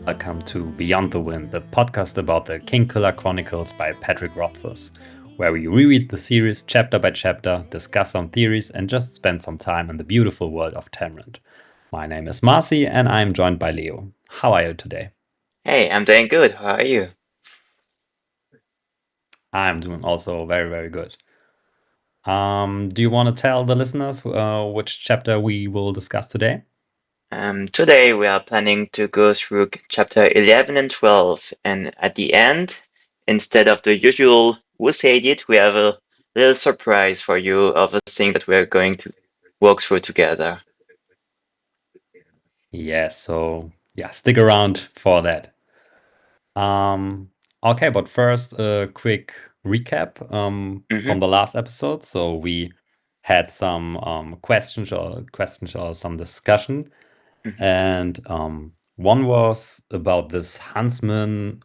welcome to Beyond the Wind, the podcast about the Kingkiller Chronicles by Patrick Rothfuss, where we reread the series chapter by chapter, discuss some theories, and just spend some time in the beautiful world of Tamrind. My name is Marcy, and I'm joined by Leo. How are you today? Hey, I'm doing good. How are you? I'm doing also very, very good. Do you want to tell the listeners which chapter we will discuss today? Today we are planning to go through chapter 11 and 12, and at the end, instead of the usual who said it, we have a little surprise for you of a thing that we are going to walk through together. Yes, so yeah, stick around for that. Um, okay, but first, a quick recap from Mm-hmm, the last episode. So we had some questions or some discussion, mm-hmm, and one was about this huntsman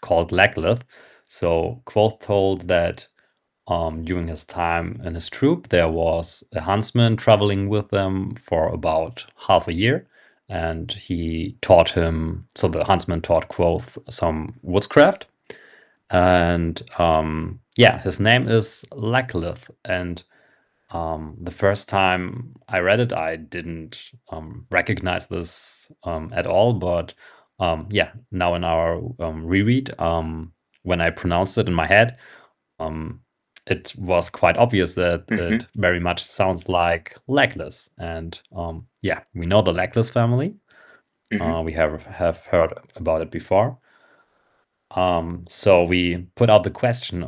called Lackleth. So Kvothe told that during his time in his troop, there was a huntsman traveling with them for about half a year, and he taught him. So the huntsman taught Kvothe some woodscraft, and yeah, his name is Lackleth. And the first time I read it, I didn't recognize this at all. But yeah, now in our reread, when I pronounced it in my head, um, it was quite obvious that mm-hmm, it very much sounds like Legless. And yeah, we know the Legless family. mm-hmm, We have heard about it before. So we put out the question: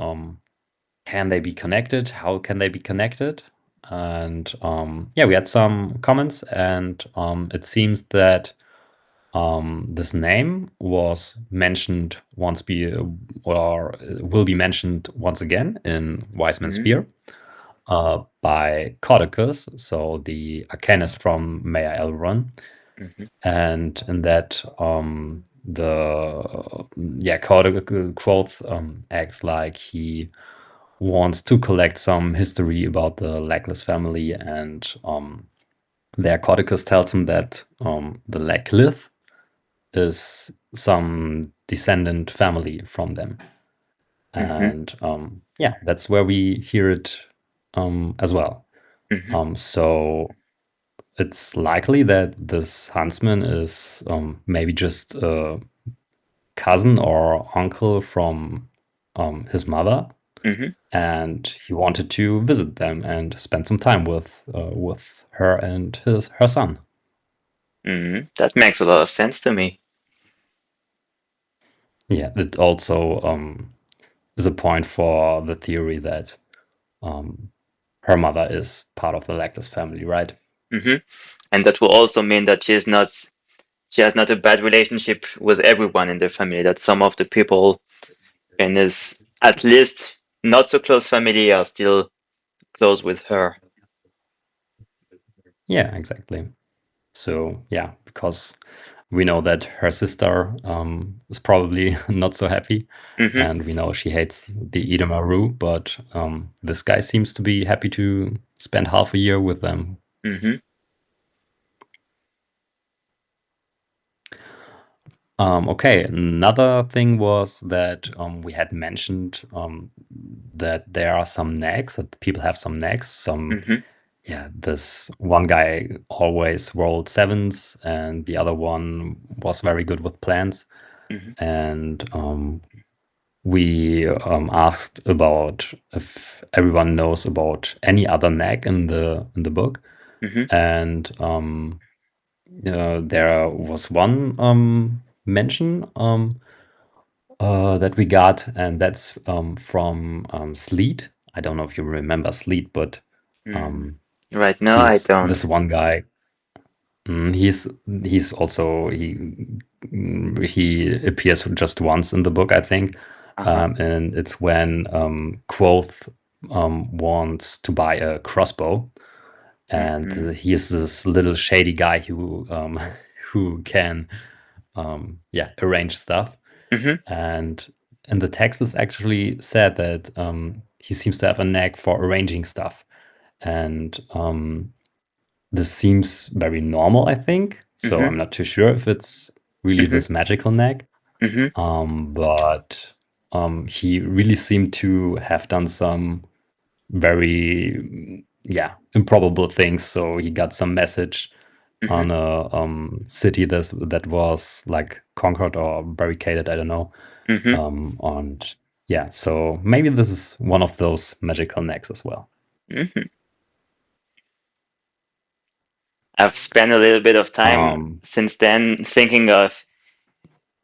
can they be connected? How can they be connected? And yeah, we had some comments, and it seems that this name was mentioned once or will be mentioned once again in Wiseman mm-hmm, Spear by Codicus, so the Arcanist from Mayor Elrond. mm-hmm, And in that, Codicus quote acts like he wants to collect some history about the Legless family, and there Codicus tells him that the Leglith is some descendant family from them. mm-hmm, And yeah, that's where we hear it as well. mm-hmm, So it's likely that this huntsman is maybe just a cousin or uncle from his mother, mm-hmm, and he wanted to visit them and spend some time with her and her son. mm-hmm. That makes a lot of sense to me. Yeah, it also is a point for the theory that um, her mother is part of the Lactus family, right? Mm-hmm. And that will also mean that she has not a bad relationship with everyone in the family, that some of the people in his at least not so close family are still close with her. Yeah, exactly. So yeah, because we know that her sister is probably not so happy, Hmm. and we know she hates the Idamaru, but this guy seems to be happy to spend half a year with them. Hmm. Okay, another thing was that we had mentioned that there are some nags, that people have some nags. Hmm. Yeah, this one guy always rolled sevens, and the other one was very good with plans. Hmm. And we asked about if everyone knows about any other nag in the book, Hmm. and there was one mention that we got, and that's from Sleet. I don't know if you remember Sleet, but Mm. um, Right now, I he's don't. this one guy. He's also he appears just once in the book, I think, Uh-huh. and it's when Quoth wants to buy a crossbow, and Hmm. he's this little shady guy who who can yeah, arrange stuff. Hmm. And in the text, it's actually said that he seems to have a knack for arranging stuff, and this seems very normal, I think. So Hmm. I'm not too sure if it's really Mm-hmm. this magical neck. Mm-hmm. But he really seemed to have done some very, yeah, improbable things. So he got some message Mm-hmm. on a city that was like conquered or barricaded, I don't know. Mm-hmm. And yeah, so maybe this is one of those magical necks as well. Mm-hmm. I've spent a little bit of time Um, since then thinking of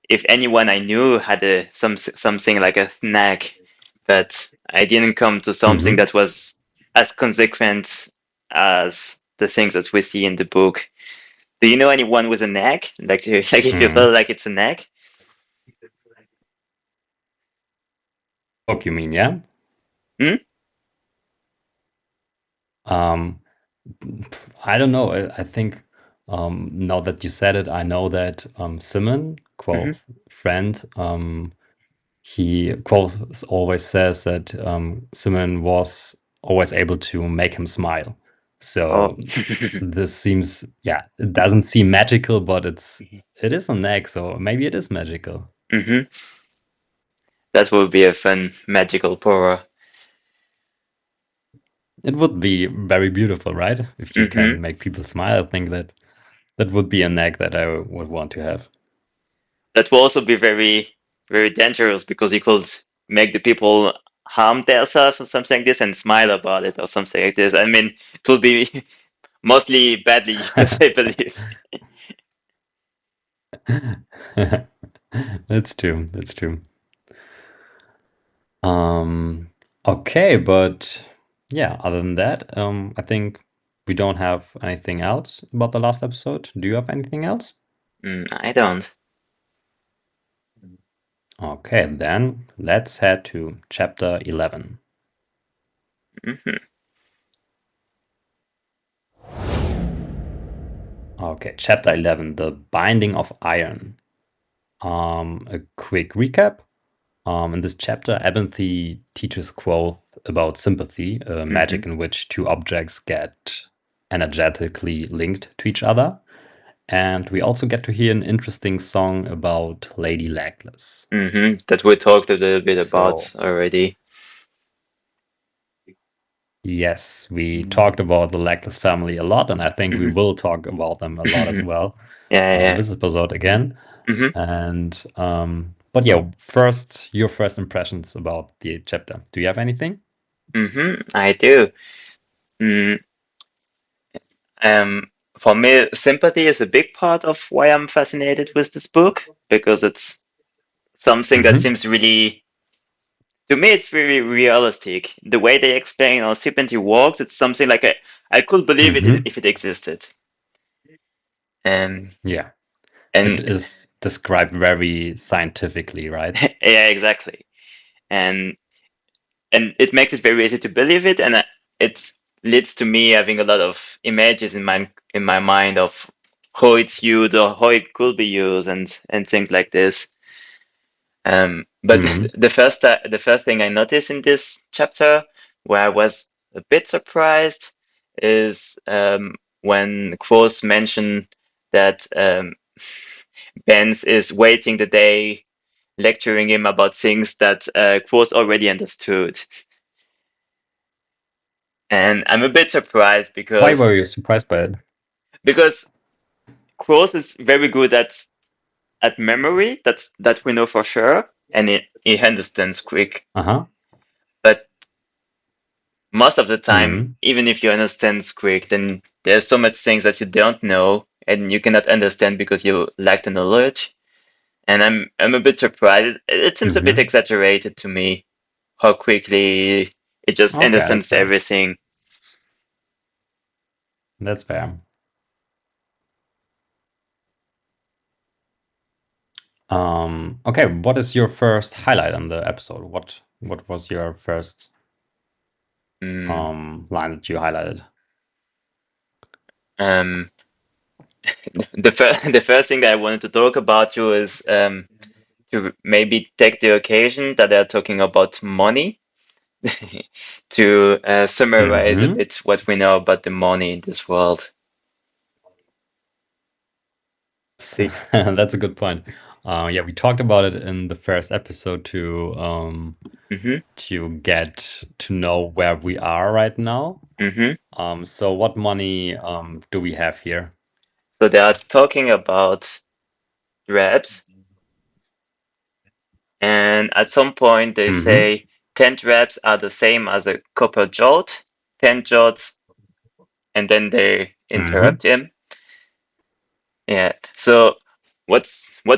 if anyone I knew had something like a snack, but I didn't come to something mhm. that was as consequent as the things that we see in the book. Do you know anyone with a neck? Like, like if you Mhm. feel like it's a neck? Book, you mean, yeah? Hmm? Um, I don't know. I think now that you said it, I know that Simon, Mm-hmm. Quoth's friend, he Quoth always says that Simon was always able to make him smile. Oh. So this seems, yeah, it doesn't seem magical, but it is an egg, so maybe it is magical. Mm-hmm. That would be a fun magical power. It would be very beautiful, right? If you Mm-hmm. can make people smile, I think that that would be an egg that I would want to have. That will also be very, very dangerous because you could make the people harm themselves or something like this and smile about it or something like this. I mean, it will be mostly badly used, I believe. That's true. That's true. Um, okay, but yeah, other than that, I think we don't have anything else about the last episode. Do you have anything else? I don't. Okay, then let's head to chapter 11. Hmm. Okay, chapter 11, The Binding of Iron. A quick recap. In this chapter, Abinthy teaches Quoth about sympathy, a Hmm. magic in which two objects get energetically linked to each other. And we also get to hear an interesting song about Lady Legless. That we talked a little bit So, about already. yes, we talked about the Legless family a lot, and I think we Hmm. will talk about them a lot as well Yeah, in yeah. this episode again. Hmm. And but yeah, first your first impressions about the chapter. Do you have anything? I do. Mm, um, for me, sympathy is a big part of why I'm fascinated with this book because it's something that Mm-hmm. seems really, to me, it's very realistic. The way they explain how sympathy works, it's something like I could believe it Mm-hmm. if it existed. Um, Yeah, it and is described very scientifically, right? yeah, exactly. And and it makes it very easy to believe it, and it leads to me having a lot of images in my mind of how it's used or how it could be used and things like this. But Mm-hmm. the first thing I noticed in this chapter, where I was a bit surprised, is when Quoth mentioned that Benz is waiting the day, lecturing him about things that Quoth already understood. And I'm a bit surprised Why were you surprised by it? because Quoth is very good at memory. That we know for sure, and he understands quick. Uh-huh. But most of the time, Mm-hmm. even if you understand quick, then there's so much things that you don't know and you cannot understand because you lack the knowledge. And I'm a bit surprised. It seems a bit Mm-hmm. exaggerated to me how quickly it just Okay, that's understands fair. everything. That's fair. Okay, what is your first highlight on the episode? What was your first Mm, line that you highlighted? um, the first thing that I wanted to talk about you is to maybe take the occasion that they're talking about money to summarize a Mm-hmm. bit what we know about the money in this world. See. That's a good point. Yeah, we talked about it in the first episode Mm-hmm. to get to know where we are right now. Mm-hmm. So what money do we have here? So they are talking about reps, and at some point they Mm-hmm. say 10 reps are the same as a copper jolt, 10 jolts, and then they Mm-hmm. interrupt him. Yeah. So what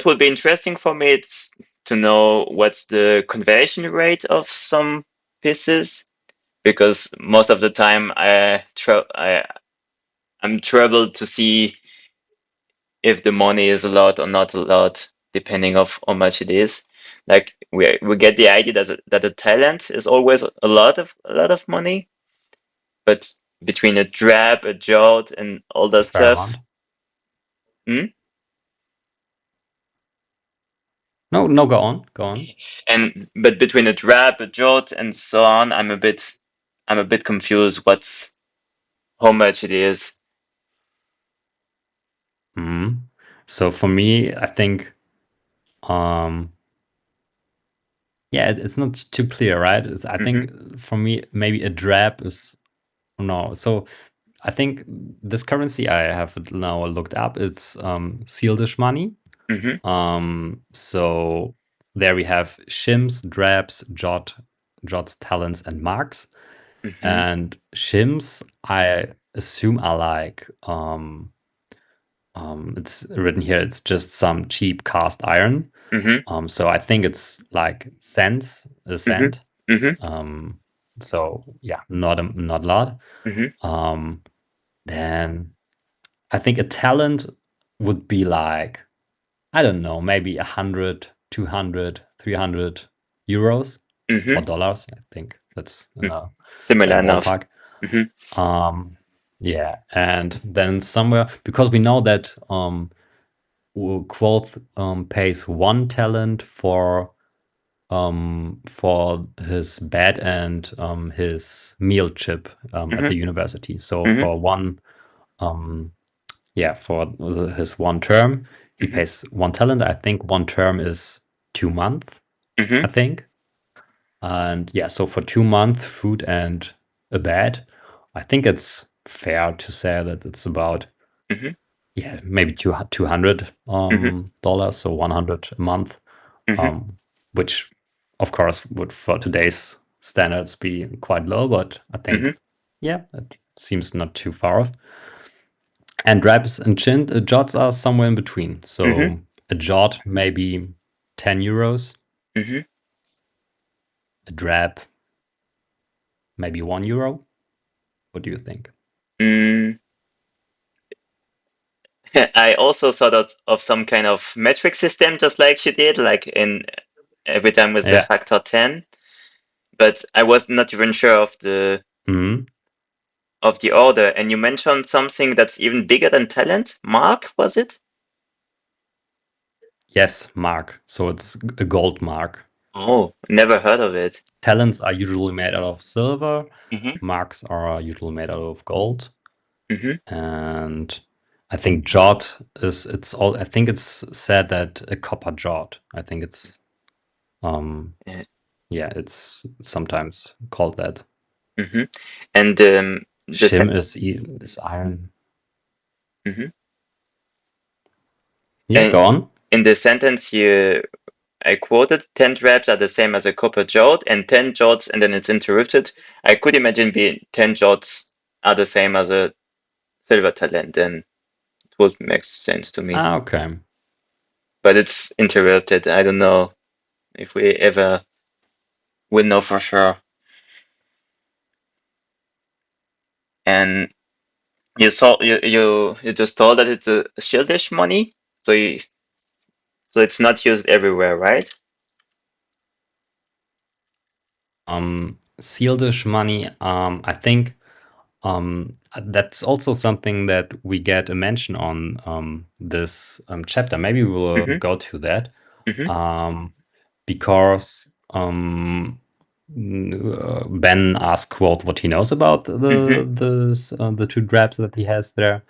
would be interesting for me is to know what's the conversion rate of some pieces, because most of the time I'm troubled to see if the money is a lot or not a lot, depending of how much it is. Like we get the idea that a talent is always a lot of money, but between a drab, a jolt, and all A that fair stuff. amount. Hmm? No, no, go on, go on. And but between a drab, a jolt, and so on, I'm a bit confused. How much it is. Mm-hmm. So for me, I think um yeah, it's not too clear, right? I Mm-hmm. think for me, maybe a drab is no. So I think this currency I have now looked up, it's Sealdish money. Mm-hmm. So there we have shims, drabs, jots, talents, and marks. Mm-hmm. And shims, I assume are like it's written here. It's just some cheap cast iron. Mm-hmm. So I think it's like cents, a Mm-hmm. cent. Mm-hmm. Um, so yeah, not a lot. Mm-hmm. Um, then I think a talent would be like, I don't know, maybe 100, 200, 300 euros or Mm-hmm. dollars. I think that's in Mm. the Similar same enough. ballpark. Mm-hmm. Yeah, and then somewhere because we know that Kvothe pays one talent for his bed and his meal chip at Mm-hmm. the university. So Mm-hmm. for one yeah, for his one term, he Mm-hmm. pays one talent. I think one term is 2 months, Mm-hmm. I think. And yeah, so for 2 months, food and a bed, I think it's fair to say that it's about Mm-hmm. yeah maybe 200 Mm-hmm. dollars, so 100 a month, Mm-hmm. which of course would for today's standards be quite low, but I think Mm-hmm. yeah, it seems not too far off. And reps and jots are somewhere in between. Mm-hmm. So a jot maybe 10 euros, Mm-hmm. a drab maybe 1 euro. What do you think? Mm. I also thought of some kind of metric system, just like she did, like in every time with the Yeah. factor 10. But I was not even sure Mhm. of the order. And you mentioned something that's even bigger than talent. Mark, was it? Yes, mark. So it's a gold mark. Oh, never heard of it. Talents are usually made out of silver. Mm-hmm. Marks are usually made out of gold. Mm-hmm. And I think jot is it's all. I think it's said that a copper jot. I think it's um Yeah. yeah, it's sometimes called that. Mm-hmm. And the Shim is iron. mm-hmm. Yeah, And go on. in the sentence here, I quoted 10 reps are the same as a copper jolt, and 10 jolts, and then it's interrupted. I could imagine being 10 jolts are the same as a silver talent, and it would make sense to me. Ah, okay. But it's interrupted. I don't know if we ever will know for sure. And you just told that it's a shieldish money, so it's not used everywhere, right? Sealdish money. I think that's also something that we get a mention on this chapter. Maybe we'll Mm-hmm. go to that Mm-hmm. um, because Ben asked Quoth what he knows about Mm-hmm. the two drabs that he has there,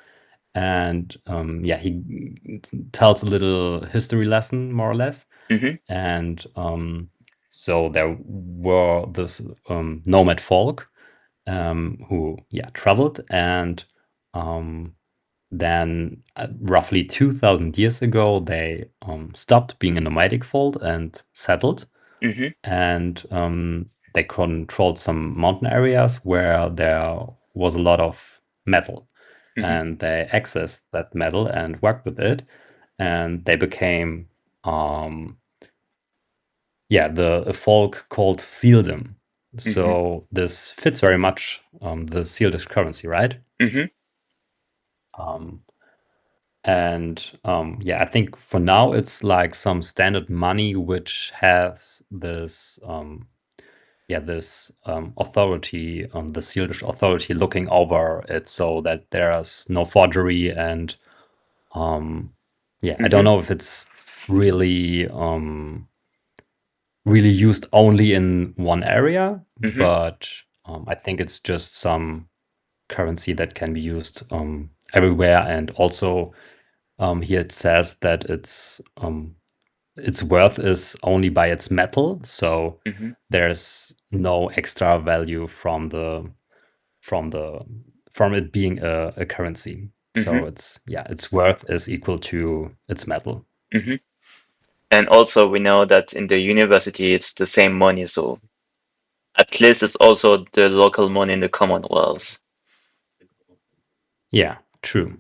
and yeah, he tells a little history lesson, more or less. Mm-hmm. And so there were this nomad folk who, yeah, traveled, and then roughly 2,000 years ago, they stopped being a nomadic folk and settled, Mm-hmm. and they controlled some mountain areas where there was a lot of metal, Mm-hmm. and they accessed that metal and worked with it, and they became yeah, the a folk called sealdom. Mm-hmm. So this fits very much the sealdish currency, right? Mm-hmm. um, and yeah, I think for now it's like some standard money which has this yeah, this authority, the sealdish authority looking over it, so that there's no forgery. And yeah, I don't Mm-hmm. know if it's really really used only in one area, Mm-hmm. but I think it's just some currency that can be used everywhere. And also here it says that its worth is only by its metal, so Mm-hmm. there's no extra value from the from it being a currency. Mm-hmm. So it's, yeah, its worth is equal to its metal. Mm-hmm. And also we know that in the university it's the same money, so at least it's also the local money in the Commonwealth. Yeah, true.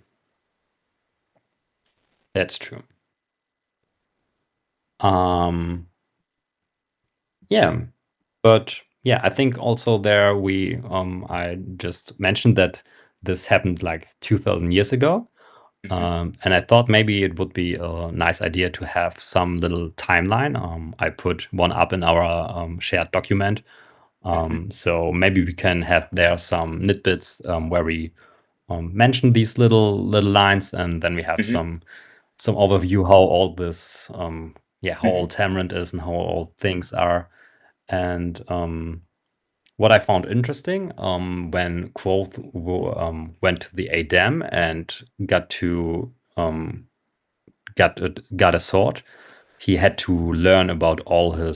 That's true. Um, yeah, but yeah, I think also there I just mentioned that this happened like 2,000 years ago. Mm-hmm. And I thought maybe it would be a nice idea to have some little timeline. I put one up in our shared document. Mm-hmm. So maybe we can have there some nitbits where we mention these little lines, and then we have Mm-hmm. some overview how all this yeah, how Mm-hmm. old Tamarind is and how old things are. And what I found interesting, when Kvothe went to the Adem and got to got a sword, he had to learn about all the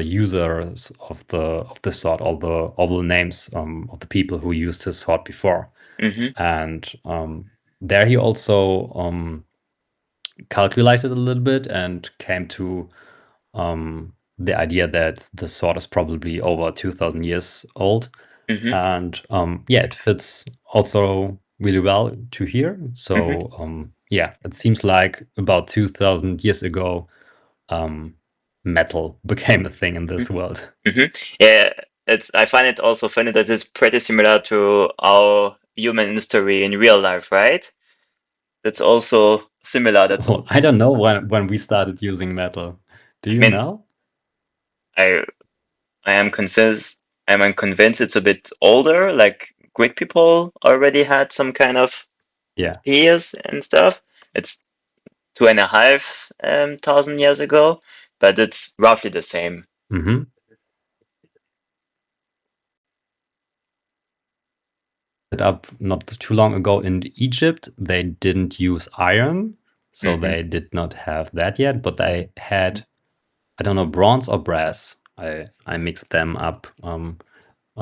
users of the sword, all the names of the people who used his sword before. Mm-hmm. And there he also calculated a little bit and came to the idea that the sword is probably over 2,000 years old. Mm-hmm. And yeah, it fits also really well to here. Mm-hmm. So yeah, it seems like about 2,000 years ago, metal became a thing in this world. Mm-hmm. Yeah, it's. I find it also funny that it's pretty similar to our human history in real life, right? That's also similar. That's Well, all. I don't know when we started using metal. Do I you mean, know? I I am convinced. I'm convinced it's a bit older. Like Greek people already had some kind of Yeah. spears and stuff. It's 2,500 years ago, but it's roughly the same. Hmm. Set up not too long ago in Egypt. They didn't use iron, so Mm-hmm. they did not have that yet, but they had, I don't know, bronze or brass. I mixed them up.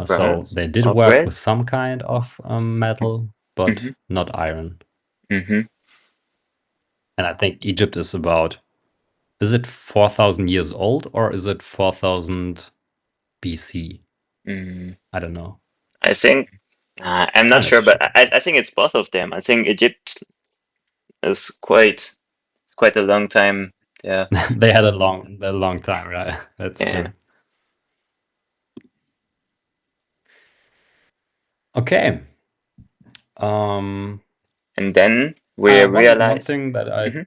So Bronze they did or work with brass. some kind of metal, but Mm-hmm. not iron. Mm-hmm. And I think Egypt is about, is it 4,000 years old or is it 4,000 BC? Mm. I don't know. I think I'm not I need sure, to but check it. I think it's both of them. I think Egypt is quite a long time. Yeah, They had a long time, right? That's yeah. true. Okay. Um, And then we one realize. thing that I, Hmm.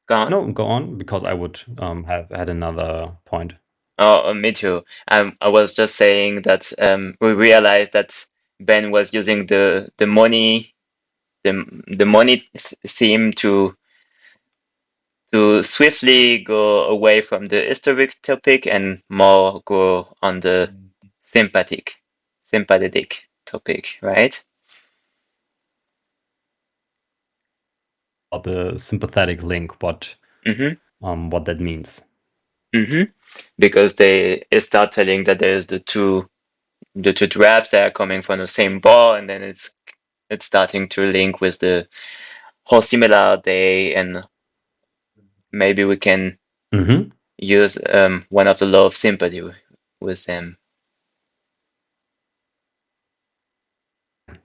Go on. no, go on, because I would have had another point. Oh, me too. I was just saying that we realized that Ben was using the money the money theme to swiftly go away from the historic topic and more go on the sympathetic topic, right? About the sympathetic link, what that means. Because they start telling that there's the two traps that are coming from the same ball, and then it's starting to link with the how similar they, and maybe we can use one of the law of sympathy with them.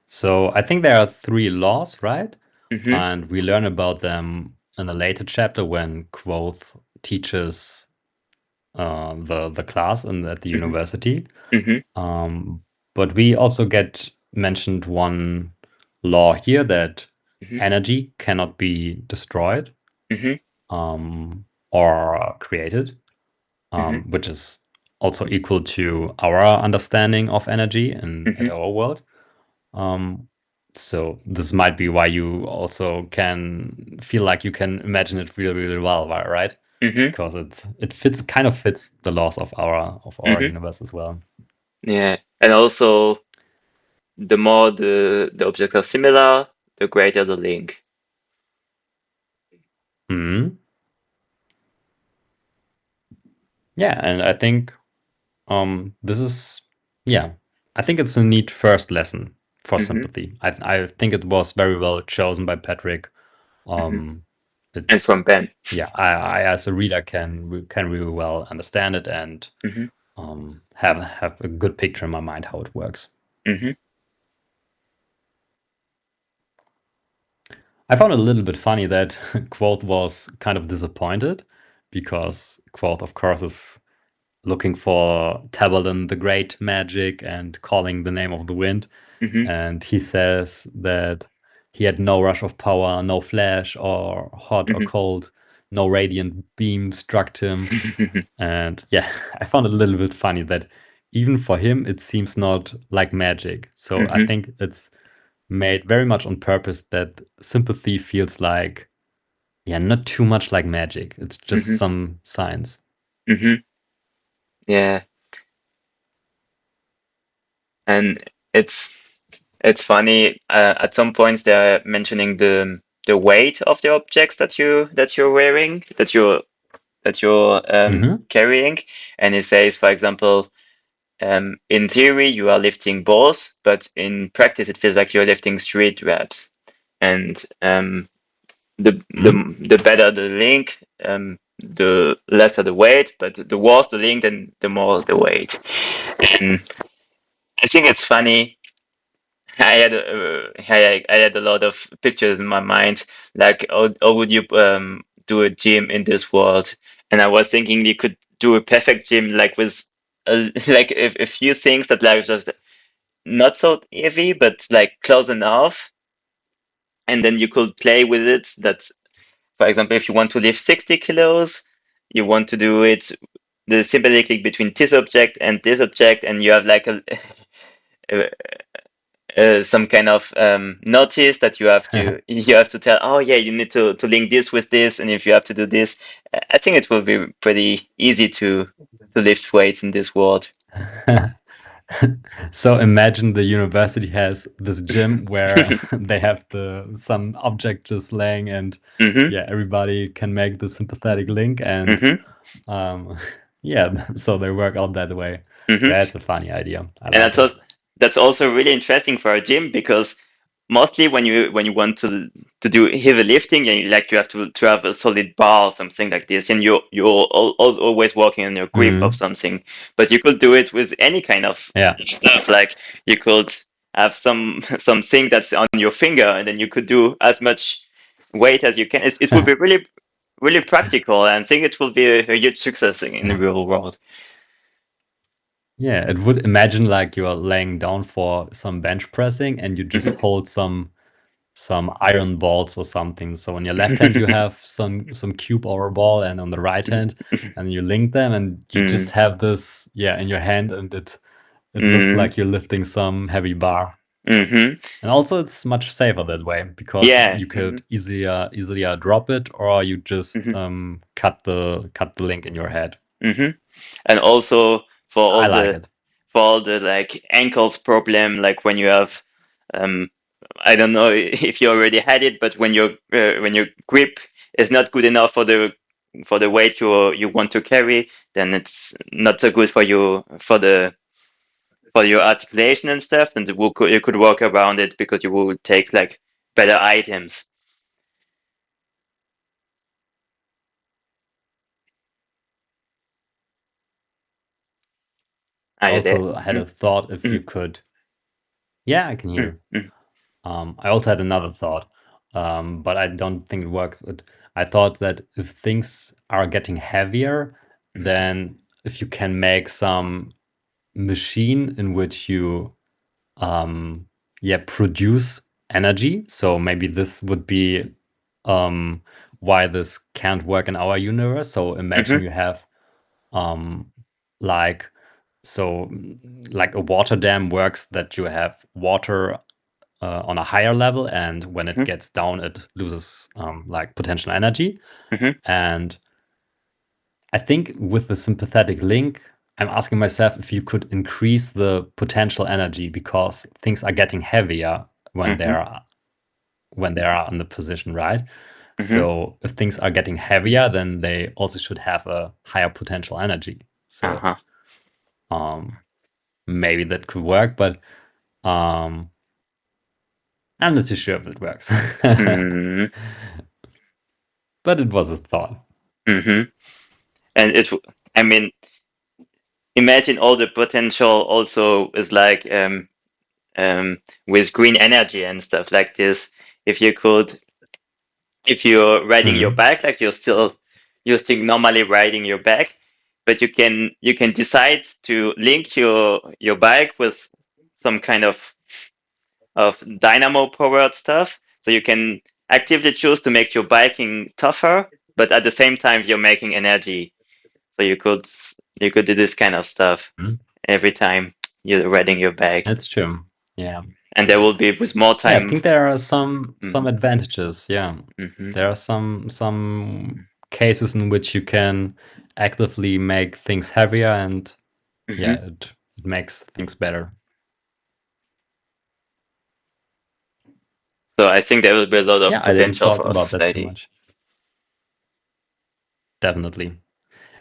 So I think there are 3 laws, right? And we learn about them in a later chapter when Kvothe teaches the class at the university. But we also get mentioned one law here that energy cannot be destroyed or created, which is also equal to our understanding of energy at our world. So this might be why you also can feel like you can imagine it really, really well, right? Because it kind of fits the laws of our universe as well. Yeah, and also the more the objects are similar, the greater the link. Yeah, and I think this is I think it's a neat first lesson for sympathy. I think it was very well chosen by Patrick. And It's from Ben. yeah, I as a reader can really well understand it and have a good picture in my mind how it works. I found it a little bit funny that Kvothe was kind of disappointed because Kvothe, of course, is looking for Tabalin the Great magic and calling the name of the wind. And he says that he had no rush of power, no flash or hot or cold, no radiant beam struck him. And yeah, I found it a little bit funny that even for him, it seems not like magic. So I think it's made very much on purpose that sympathy feels like, not too much like magic. It's just some science. Yeah. And it's funny. At some points, they're mentioning the weight of the objects that you're wearing, that you're carrying, and it says, for example, in theory you are lifting balls, but in practice it feels like you're lifting 3 reps, and the better the link, the lesser the weight, but the worse the link, then the more the weight. And I think it's funny. I had a lot of pictures in my mind, like how would you do a gym in this world? And I was thinking you could do a perfect gym like with like a few things that like just not so heavy, but like close enough, and then you could play with it. That, for example, if you want to lift 60 kilos, you want to do it the symbolic link between this object, and you have like some kind of notice that you have to tell. Oh yeah, you need to link this with this, and if you have to do this, I think it will be pretty easy to lift weights in this world. So imagine the university has this gym where they have some object just laying and everybody can make the sympathetic link and so they work out that way. That's a funny idea. I And like it. that's also really interesting for a gym, because mostly when you want to do heavy lifting, and you have to have a solid bar or something like this, and you're always working on your grip of something. But you could do it with any kind of stuff. Like you could have something that's on your finger, and then you could do as much weight as you can. It would be really really practical, and I think it will be a huge success in the real world. Yeah, it would imagine like you're laying down for some bench pressing and you just hold some iron balls or something. So on your left hand you have some cube or a ball, and on the right hand, and you link them, and you just have this in your hand, and it looks like you're lifting some heavy bar. And also it's much safer that way, because you could easily drop it, or you just cut the link in your head. And also for all I like it. for all the like ankles problem, like when you have, I don't know if you already had it, but when your grip is not good enough for the weight you want to carry, then it's not so good for you for your articulation and stuff. And you could work around it because you will take like better items. Are you there? Also had a thought if you Mm, could. Yeah, I can mm, hear. mm, I also had another thought, but I don't think it works. I thought that if things are getting heavier, mm, then if you can make some machine in which you produce energy. So maybe this would be why this can't work in our universe. So imagine mhm, you have um, like so like a water dam works that you have water on a higher level, and when it mhm, gets down, it loses like potential energy. mhm, And I think with the sympathetic link, I'm asking myself if you could increase the potential energy because things are getting heavier when mhm, they are in the position, right? mhm. So if things are getting heavier, then they also should have a higher potential energy. So Uh-huh. um, maybe that could work, but um, I'm not too sure if it works. Mm, But it was a thought. mhm. And I mean, imagine all the potential also is like with green energy and stuff like this. If you could, if you're riding your Mm. bike, like you're still normally riding your bike, but you can decide to link your bike with some kind of dynamo powered stuff. So you can actively choose to make your biking tougher, but at the same time you're making energy. So you could do this kind of stuff Mm. every time you're riding your bike, That's true. Yeah. and there will be with more Yeah, I time. think there are some Mm-hmm, advantages. Yeah. mm-hmm, There are some cases in which you can actively make things heavier, and yeah, mm-hmm. it makes things better. So I think there will be a lot Yeah, of I didn't potential thought for our about that too society. much. Definitely.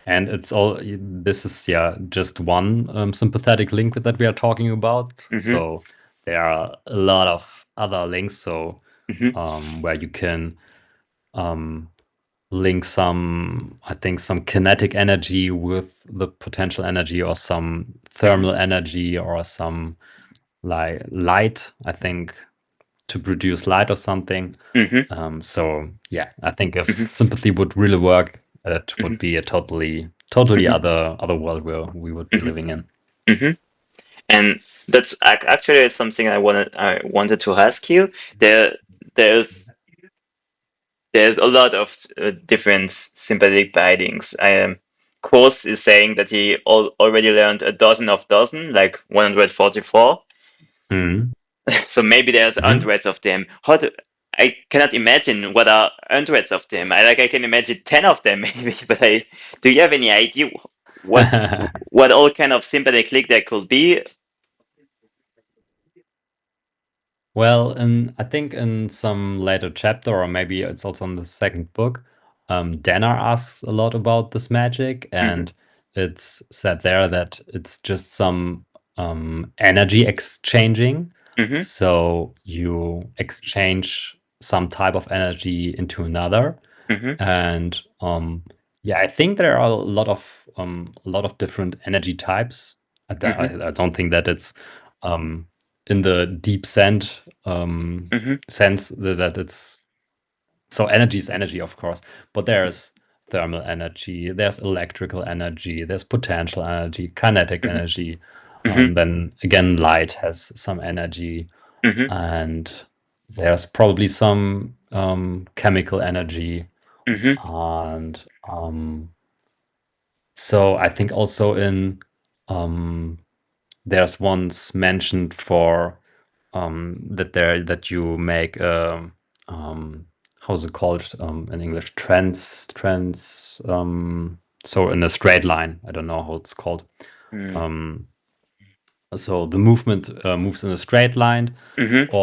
And it's all this is just one sympathetic link that we are talking about. Mm-hmm, So there are a lot of other links. So mm-hmm, where you can um, link I think some kinetic energy with the potential energy, or some mm-hmm, thermal energy, or some like light, I think, to produce light or something. mm-hmm, So yeah, I think if mm-hmm, sympathy would really work, it mm-hmm, would be a totally mm-hmm, other world where we would be mm-hmm, living in. mm-hmm. And that's actually something I wanted to ask you. There's there's a lot of different sympathetic bindings. Kvothe is saying that he already learned a dozen, like 144. Mm. So maybe there's Hmm. hundreds of them. I cannot imagine what are hundreds of them. I can imagine 10 of them maybe, but do you have any idea what all kind of sympathetic click there could be? Well, I think in some later chapter, or maybe it's also in the second book, Denna asks a lot about this magic, Hmm. and it's said there that it's just some energy exchanging. Hmm. So you exchange some type of energy into another, Hmm. and yeah, I think there are a lot of different energy types. Hmm. I don't think that it's in the deep Hmm. sense that it's so energy is energy, of course, but there's thermal energy, there's electrical energy, there's potential energy, kinetic Hmm. energy. Hmm. Then again, light has some energy, Hmm. and there's probably some chemical energy, Hmm. and so I think also in um, there's once mentioned for that you make how's it called in English, trans so in a straight line. I don't know how it's called. Hmm. Um, So the movement moves in a straight line, Mm-hmm.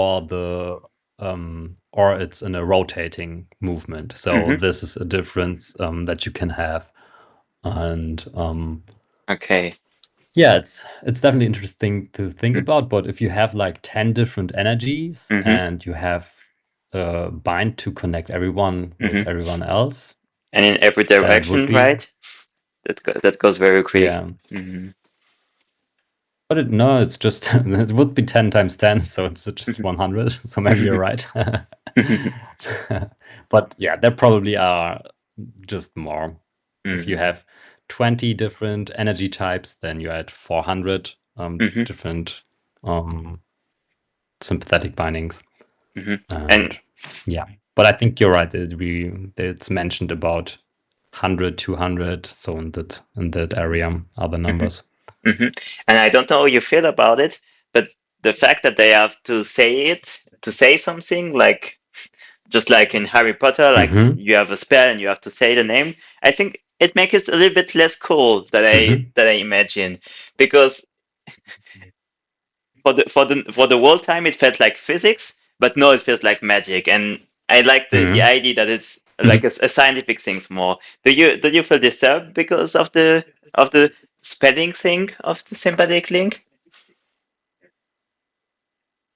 or it's in a rotating movement. So Mm-hmm. this is a difference that you can have, and Okay. yeah, it's definitely interesting to think Mm-hmm. about. But if you have like 10 different energies Mm-hmm. and you have a bind to connect everyone with Mm-hmm. everyone else, And in every then it would direction, be, right? That goes very quick. yeah. Mm-hmm. But no, it's just it would be 10 times 10, so it's just 100. So maybe you're right. But yeah, there probably are just more. If you Mm-hmm. have 20 different energy types, then you're at 400 Mm-hmm. different um, sympathetic bindings. Mm-hmm. And And yeah, but I think you're right. It's mentioned about 100, 200. So in that area, other mm-hmm. numbers. Mm-hmm. And I don't know how you feel about it, but the fact that they have to say it, to say something, like just like in Harry Potter, like Hmm. you have a spell and you have to say the name. I think it makes it a little bit less cool than I Hmm. that I imagine, because for the whole time it felt like physics, but no, it feels like magic, and I like the Hmm. idea that it's like a scientific things more. Do you feel disturbed because of the spelling thing of the sympathetic link?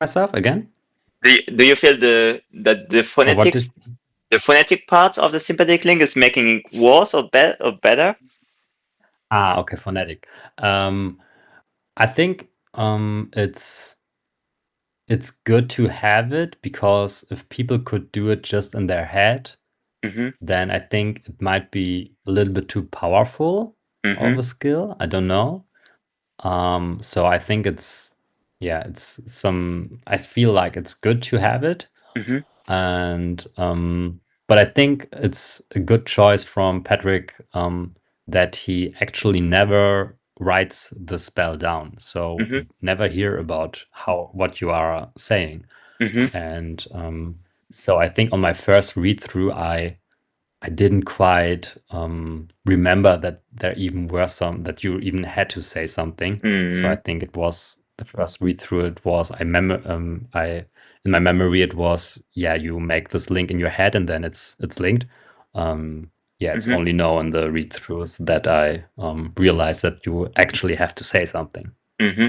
Myself again? Do you feel that the Or what phonetics is the phonetic part of the sympathetic link is making it worse or better? okay, phonetic. Um, I think it's good to have it because if people could do it just in their head, Mm-hmm. then I think it might be a little bit too powerful of Mm-hmm. a skill. I don't know. So I think I feel like it's good to have it. Mm-hmm. And but I think it's a good choice from Patrick that he actually never writes the spell down, so Mm-hmm. we never hear about how what you are saying. Mm-hmm. And so I think on my first read through, I didn't quite remember that there even were some that you even had to say something. So I Mm-hmm. think it was the first read through. It was I in my memory it was, yeah, you make this link in your head and then it's linked. Yeah, it's Mm-hmm. only now in the read throughs that I realized that you actually have to say something. Mm-hmm.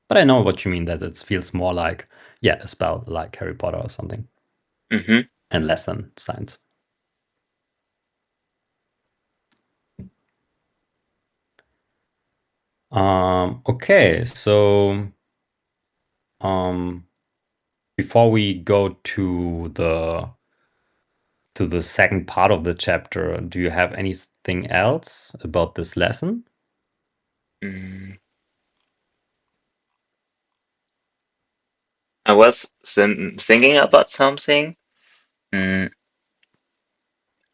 But I know what you mean, that it feels more like, yeah, a spell like Harry Potter or something, Mm-hmm. and less than science. Okay, so um, before we go to the second part of the chapter, do you have anything else about this lesson? Mm. I was thinking about something. Mm.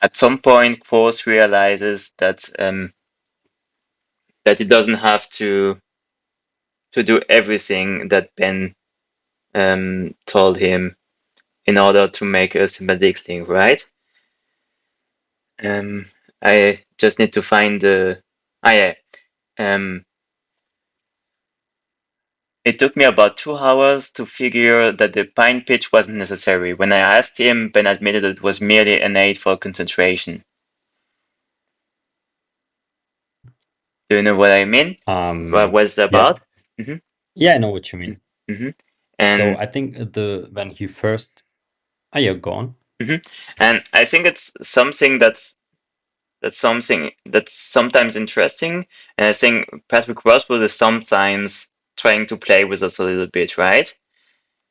At some point, Kvothe realizes that he doesn't have to do everything that Ben told him in order to make a sympathetic link, right? Um, I just need to find the. Ah, yeah. Um, it took me about 2 hours to figure that the pine pitch wasn't necessary. When I asked him, Ben admitted it was merely an aid for concentration. Do you know what I mean? What it's Yeah, about? Mm-hmm. yeah, I know what you mean. Mm-hmm. So And I think the when he first, yeah, go on. mhm. And I think it's something that's something that's sometimes interesting. And I think Patrick Rothfuss is sometimes trying to play with us a little bit, right?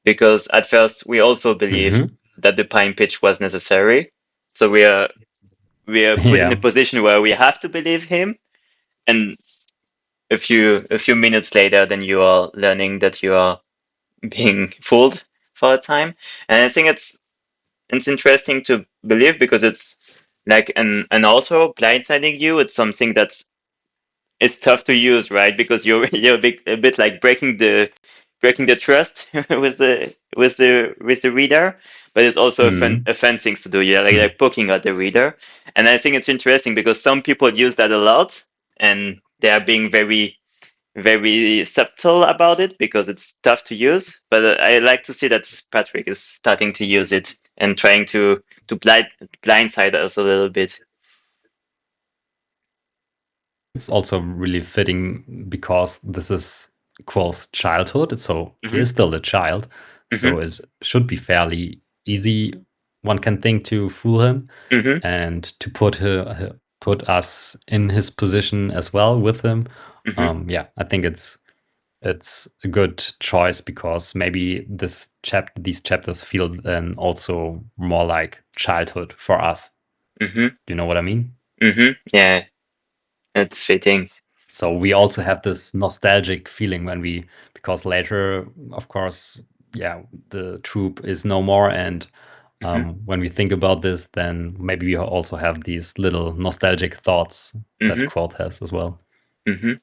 Because at first we also believed Hmm. that the pine pitch was necessary. So we are put in a Yeah. position where we have to believe him. And a few minutes later, then you are learning that you are being fooled for a time. And I think it's interesting to believe because it's like an also blindsiding you. It's something that's it's tough to use, right? Because you're a bit like breaking the trust with the reader. but it's also Mm. a fun thing to do. Yeah, like poking at the reader, and I think it's interesting because some people use that a lot, and they are being very subtle about it because it's tough to use. But I like to see that Patrick is starting to use it and trying to blindside us a little bit. It's also really fitting because this is Quo's childhood, so he Hmm. is still a child. Hmm. So it should be fairly easy, one can think, to fool him Hmm. and to put us in his position as well with him. Hmm. Yeah, I think it's a good choice because maybe these chapters feel then also more like childhood for us. Hmm. Do you know what I mean? Hmm. Yeah, it's fitting. So we also have this nostalgic feeling when because later, of course, yeah, the troop is no more, and Hmm. when we think about this, then maybe we also have these little nostalgic thoughts that Hmm. Quoth has as well. Hmm.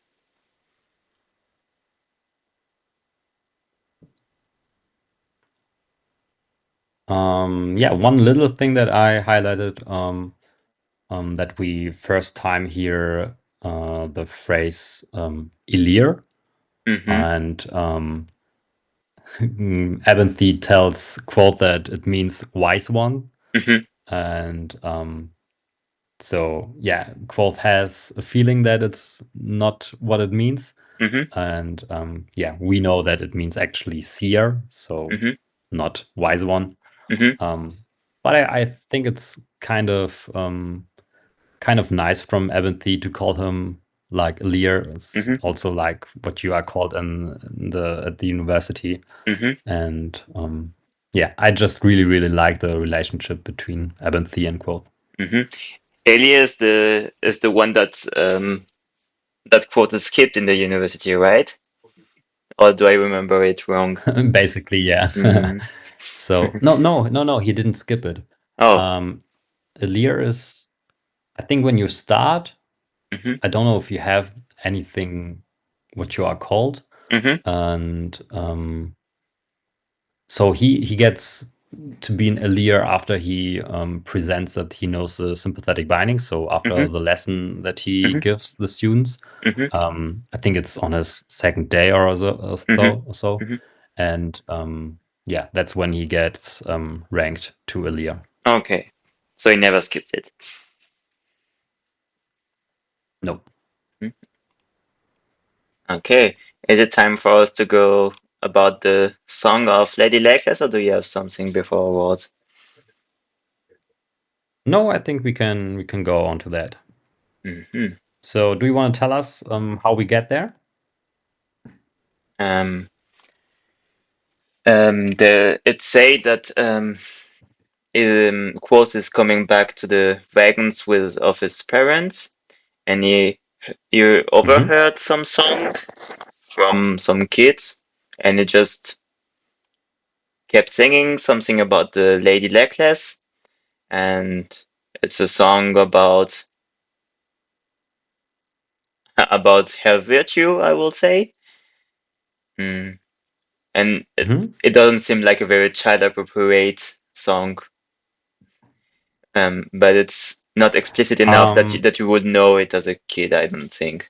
Yeah, one little thing that I highlighted, that we first time hear the phrase Ilir, Hmm. and Abenthy tells Quoth that it means wise one. Hmm. And so, yeah, Quoth has a feeling that it's not what it means. Hmm. And yeah, we know that it means actually seer, so Hmm. not wise one. Hmm. Um, but I think it's kind of nice from Abenthy to call him like Lear. It's Hmm. also like what you are called in the at the university. Hmm. And yeah, I just really like the relationship between Abenthy and Quoth. Hmm. Elia is the one that quote is skipped in the university, right? Or do I remember it wrong? Basically, yeah. Mm. So no, he didn't skip it. Oh. Um, Lear is, I think, when you start, Hmm. I don't know if you have anything what you are called, Hmm. and so he gets to be an Elir after he presents that he knows the sympathetic binding. So Hmm. after the lesson that he Hmm. gives the students, Hmm. I think it's on his second day Hmm. or so, Hmm. and yeah, that's when he gets ranked to Elir. Okay. So he never skipped it. No, Mm. Okay. Is it time for us to go about the song of Lady Legless, or do you have something before awards? no, I think we can go on to that. Hmm. So, do you want to tell us how we get there? Um, it say that Quoth is coming back to the wagons with of his parents, and he Hmm. overheard some song from some kids, and he just kept singing something about the Lady Legless, and it's a song about her virtue, I will say. Mm. And Hmm. it doesn't seem like a very child appropriate song, but it's not explicit enough Um, that you would know it as a kid, I don't think.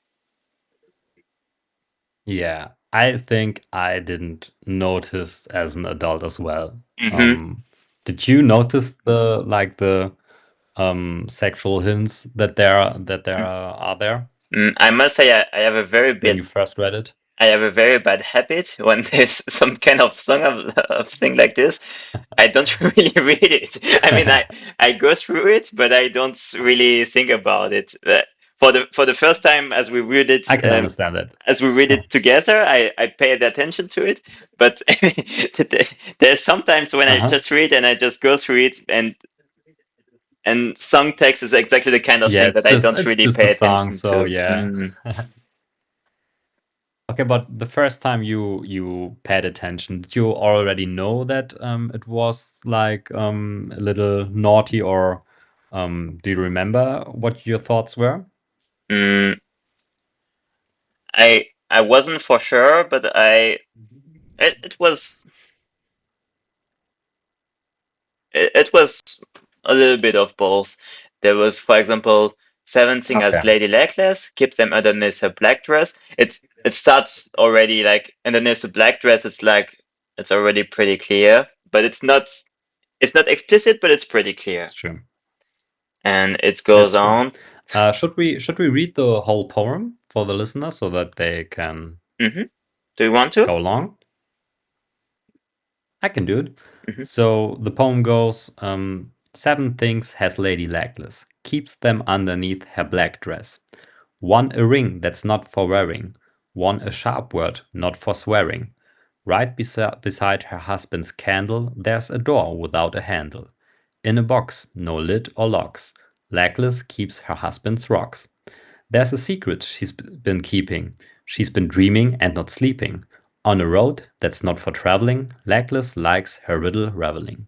Yeah, I think I didn't notice as an adult as well. Hmm. Did you notice the sexual hints that there are there I must say I have a when you first read it? I have a very bad habit when there's some kind of song of thing like this. I don't really read it. I mean, I go through it, but I don't really think about it. For the first time I can understand as we read that. it together, I paid attention to it. But there's sometimes when I Uh-huh. just read and I just go through it, and song text is exactly the kind of Yeah, thing it's that I just don't it's really just a pay song, attention so to. yeah. Okay, but the first time you paid attention, did you already know that it was like a little naughty, or do you remember what your thoughts were? Mm, I wasn't for sure, but it was it was a little bit of both. There was, for example, Seven thing Okay, as Lady Legless, keeps them underneath her black dress. It starts already like underneath the black dress. It's like it's already pretty clear, but it's not explicit, but it's pretty clear, that's true. and it That's goes true. on. Should we read the whole poem for the listener so that they can Hmm. Do you want to? go along? I can do it. Hmm. So the poem goes, seven things has Lady Legless, keeps them underneath her black dress. One a ring that's not for wearing, one a sharp word not for swearing. Right beside her husband's candle, there's a door without a handle. In a box, no lid or locks, Legless keeps her husband's rocks. There's a secret she's been keeping. She's been dreaming and not sleeping. On a road that's not for traveling, Legless likes her riddle reveling.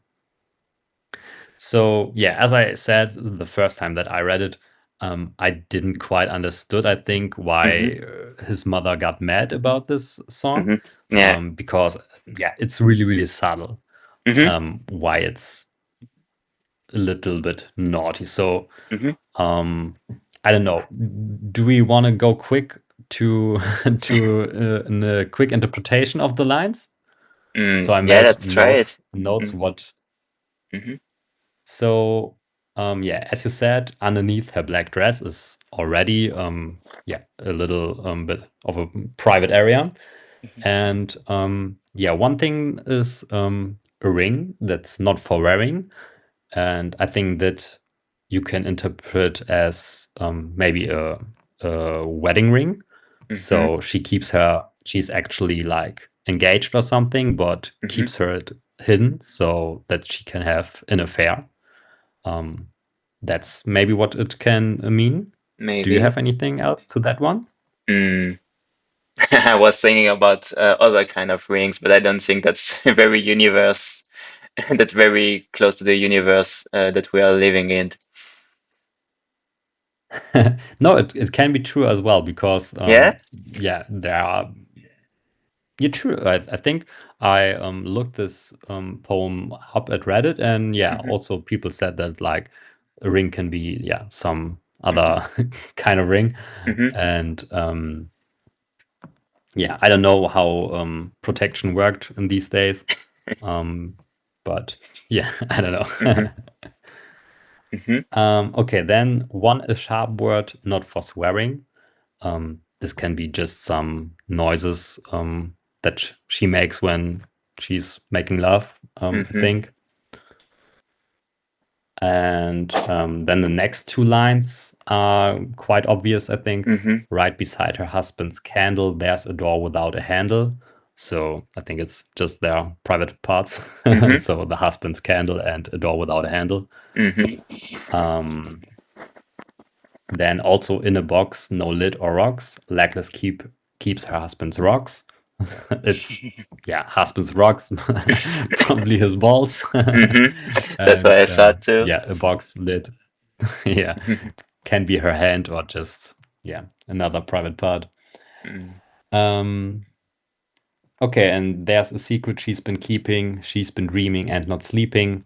So yeah, as I said the first time that I read it, I didn't quite understood, I think, Hmm. why his mother got mad about this song, Hmm. Yeah. because yeah, it's really, really subtle, Hmm. why it's a little bit naughty. So Hmm. um, I don't know. Do we want to go quick to to a quick interpretation of the lines? So I Yeah, made let's try it. notes what. Hmm. So yeah, as you said, underneath her black dress is already yeah, a little bit of a private area. And yeah, one thing is a ring that's not for wearing. And I think that you can interpret as maybe a wedding ring. Hmm. So she's actually like engaged or something, but Hmm. keeps her hidden so that she can have an affair. Um, that's maybe what it can mean. Do you Maybe. have anything else to that one? Mm. I was thinking about other kind of rings, but I don't think that's very universe. That's very close to the universe that we are living in. No, it can be true as well because Yeah. yeah, there are. Yeah, true. I think I looked this poem up at Reddit, and yeah, Hmm. also people said that like a ring can be yeah some Hmm. other kind of ring, Hmm. and yeah, I don't know how protection worked in these days, um, but yeah, I don't Hmm. know. Hmm. Okay, then one a sharp word, not for swearing. This can be just some noises that she makes when she's making love, I Hmm. think. And then the next two lines are quite obvious, I think. Hmm. Right beside her husband's candle, there's a door without a handle. So I think it's just their private parts. Hmm. So the husband's candle and a door without a handle. Hmm. Um, Then also in a box, no lid or rocks. Legless keeps her husband's rocks. It's yeah, husband's rocks, probably his balls, Hmm. That's what and I thought too. yeah, a box lid. Yeah, can be her hand or just yeah another private part. Mm. Um, okay, and there's a secret she's been keeping. She's been dreaming and not sleeping.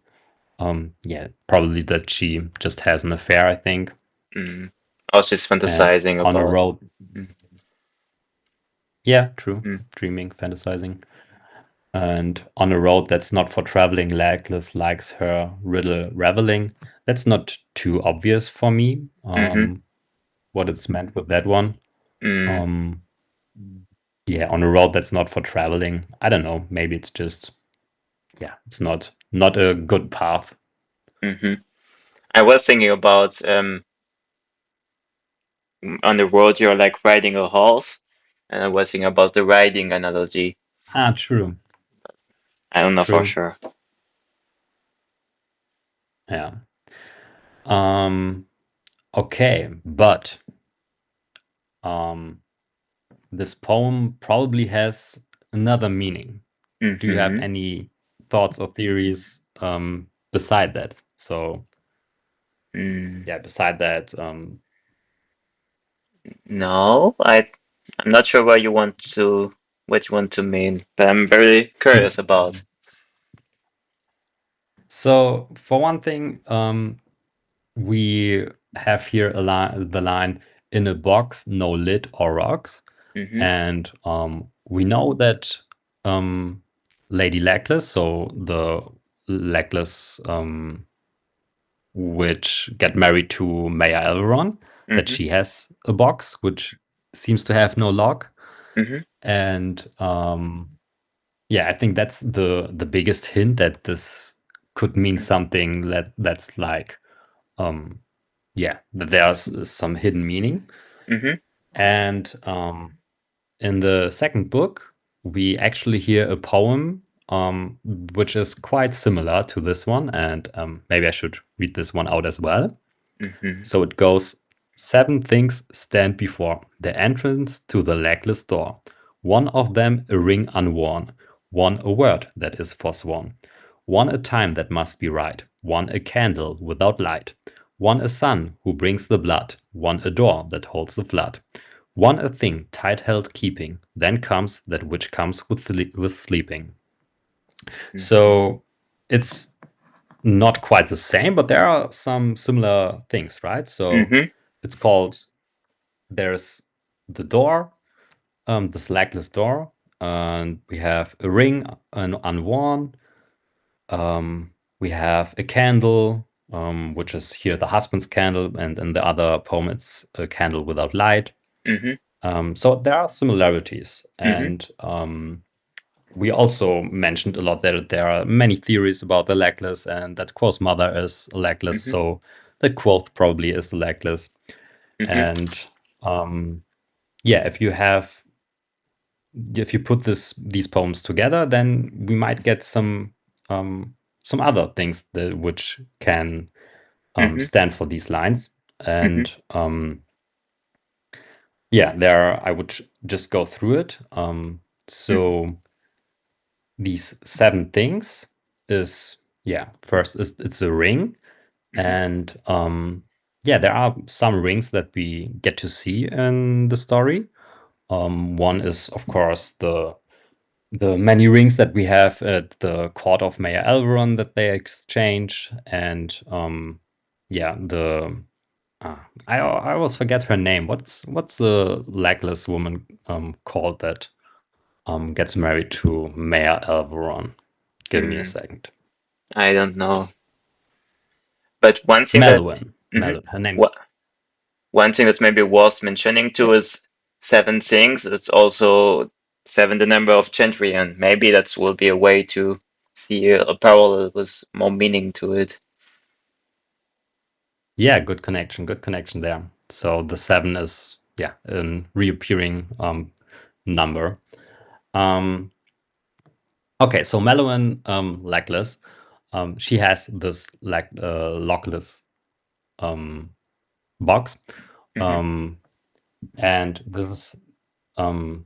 Yeah, probably that she just has an affair, I think, Mm. I was just and fantasizing on a about. road. Mm. Yeah, true. Mm. Dreaming, fantasizing. And on a road that's not for traveling, Legless likes her riddle reveling. That's not too obvious for me, Hmm. what it's meant with that one. Mm. Um, yeah, on a road that's not for traveling. I don't know. Maybe it's just, yeah, it's not a good path. Hmm. I was thinking about on the road you're like riding a horse, and I was thinking about the riding analogy. Ah, true, I don't know for true. sure. Yeah. Um, okay, but um, this poem probably has another meaning. Do you have Hmm. any thoughts or theories beside that? So Mm. yeah, beside that, No, I'm not sure what you want to mean, but I'm very curious about. So for one thing, we have here the line in a box, no lid or rocks. Mm-hmm. And we know that Lady Legless, so the Legless which get married to Mayor Elveron, that Mm-hmm. she has a box which seems to have no lock. Mm-hmm. And yeah, I think that's the biggest hint that this could mean something that's like yeah, that there's some hidden meaning. Mm-hmm. And in the second book, we actually hear a poem which is quite similar to this one, and maybe I should read this one out as well. Mm-hmm. So it goes: seven things stand before the entrance to the legless door. One of them a ring unworn, one a word that is forsworn, one a time that must be right, one a candle without light, one a son who brings the blood, one a door that holds the flood, one a thing tight held keeping, then comes that which comes with sleeping. Mm-hmm. So it's not quite the same, but there are some similar things, right? So Mm-hmm. it's called, there's the door, the slagless door, and we have a ring, an unworn. We have a candle, which is here the husband's candle, and in the other poem it's a candle without light. Mm-hmm. So there are similarities, Mm-hmm. and we also mentioned a lot that there are many theories about the legless, and that Quoth's mother is legless, Mm-hmm. so that Quoth probably is legless. Mm-hmm. And yeah, if you put these poems together, then we might get some other things that which can Mm-hmm. stand for these lines. Mm-hmm. And yeah, there I would just go through it. Mm-hmm. So these seven things is, yeah, first is it's a ring, Mm-hmm. and yeah, there are some rings that we get to see in the story. One is of course the many rings that we have at the court of Mayor Elveron that they exchange, and yeah, I always forget her name. What's the legless woman called that gets married to Mayor Elveron? Give me a Mm, second. I don't know. But one thing that Meluan. mhm. Meluan. Her name Wha- is. One thing that's maybe worth mentioning too is seven things. It's also seven the number of gentry, and maybe that will be a way to see a parallel with more meaning to it. Yeah, good connection. Good connection there. So the seven is, yeah, a reappearing number. Um, okay, so Meluan legless. She has this like lockless um, box, Hmm. um, and this is um,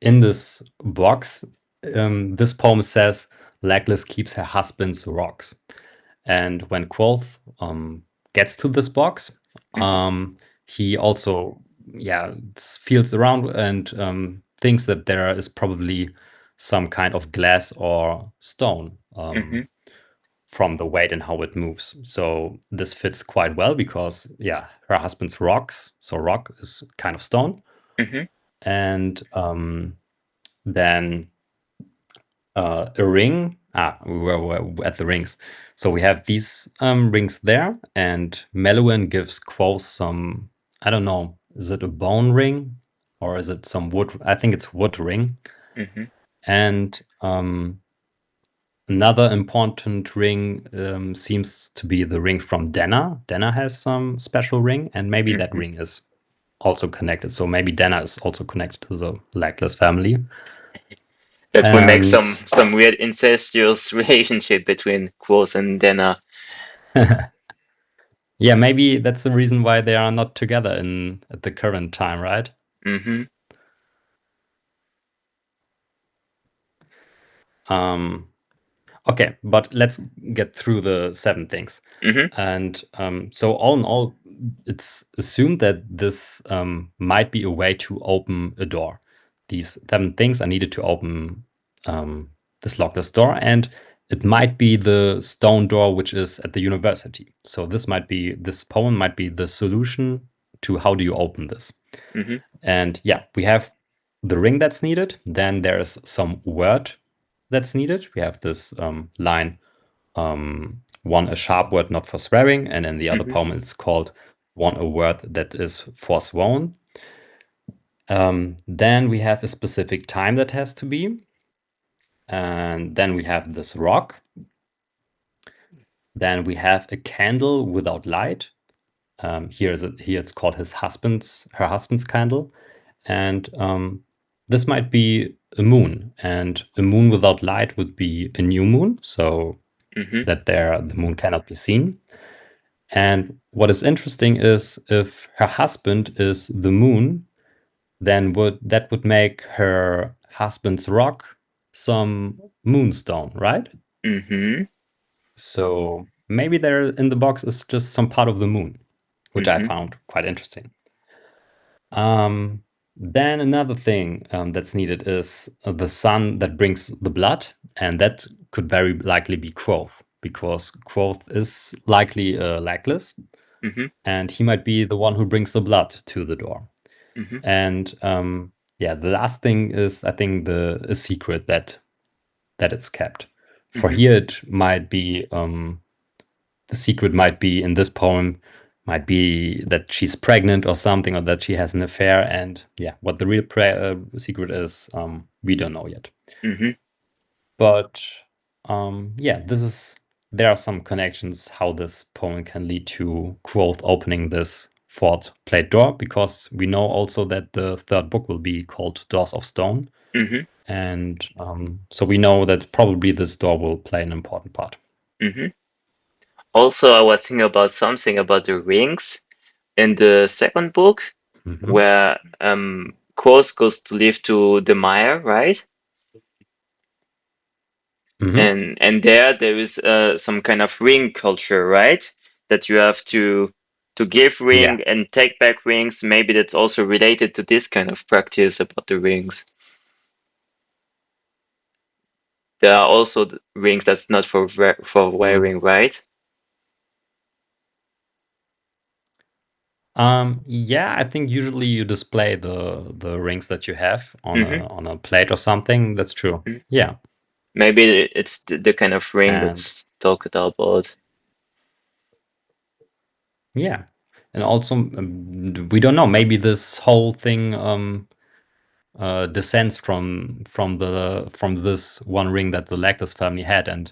in this box. This poem says legless keeps her husband's rocks, and when Quoth gets to this box, Hmm. he also, yeah, feels around and thinks that there is probably some kind of glass or stone. Hmm. From the weight and how it moves. So this fits quite well because, yeah, her husband's rocks. So rock is kind of stone. Hmm. And then a ring. We're at the rings. So we have these rings there, and Meluan gives Quoth some, I don't know, is it a bone ring or is it some wood? I think it's wood ring. Hmm. And another important ring seems to be the ring from Denna. Denna has some special ring, and maybe that Hmm. ring is also connected. So maybe Denna is also connected to the Legless family. That will make And some weird incestuous relationship between Quoth and Denna. yeah, maybe that's the reason why they are not together in at the current time, right? Hmm. Um, okay, but let's get through the seven things. Hmm. And so, all in all, it's assumed that this might be a way to open a door. These seven things are needed to open this lockless door, and it might be the stone door which is at the university. So this poem might be the solution to how do you open this. And yeah, we have the ring that's needed. Then there's some word that's needed. We have this line, one a sharp word not for swearing, and in the other poem it's called one a word that is forsworn. Then we have a specific time that has to be, and then we have this rock. Then we have a candle without light. Here it's called her husband's candle, and this might be a moon, and a moon without light would be a new moon, so that the moon cannot be seen. And what is interesting is if her husband is the moon, then that would make her husband's rock some moonstone, right? So maybe there in the box is just some part of the moon, which I found quite interesting. Then another thing that's needed is the sun that brings the blood, and that could very likely be Kvothe, because Kvothe is likely legless, and he might be the one who brings the blood to the door. And yeah, the last thing is, I think, a secret that it's kept. For here, it might be the secret might be in this poem might be that she's pregnant or something, or that she has an affair. And yeah, what the real secret is, we don't know yet. But yeah, there are some connections how this poem can lead to Kvothe opening this fourth plate door, because we know also that the third book will be called Doors of Stone. And so we know that probably this door will play an important part. Also, I was thinking about something about the rings in the second book, where Kvothe goes to live to the Mire, right? And there is some kind of ring culture, right? That you have to give ring and take back rings. Maybe that's also related to this kind of practice about the rings. There are also rings that's not for wearing, right? Yeah, I think usually you display the rings that you have on a plate or something. That's true. Yeah. Maybe it's the kind of ring And that's talked about. yeah, and also we don't know. Maybe this whole thing descends from this one ring that the Lactus family had, and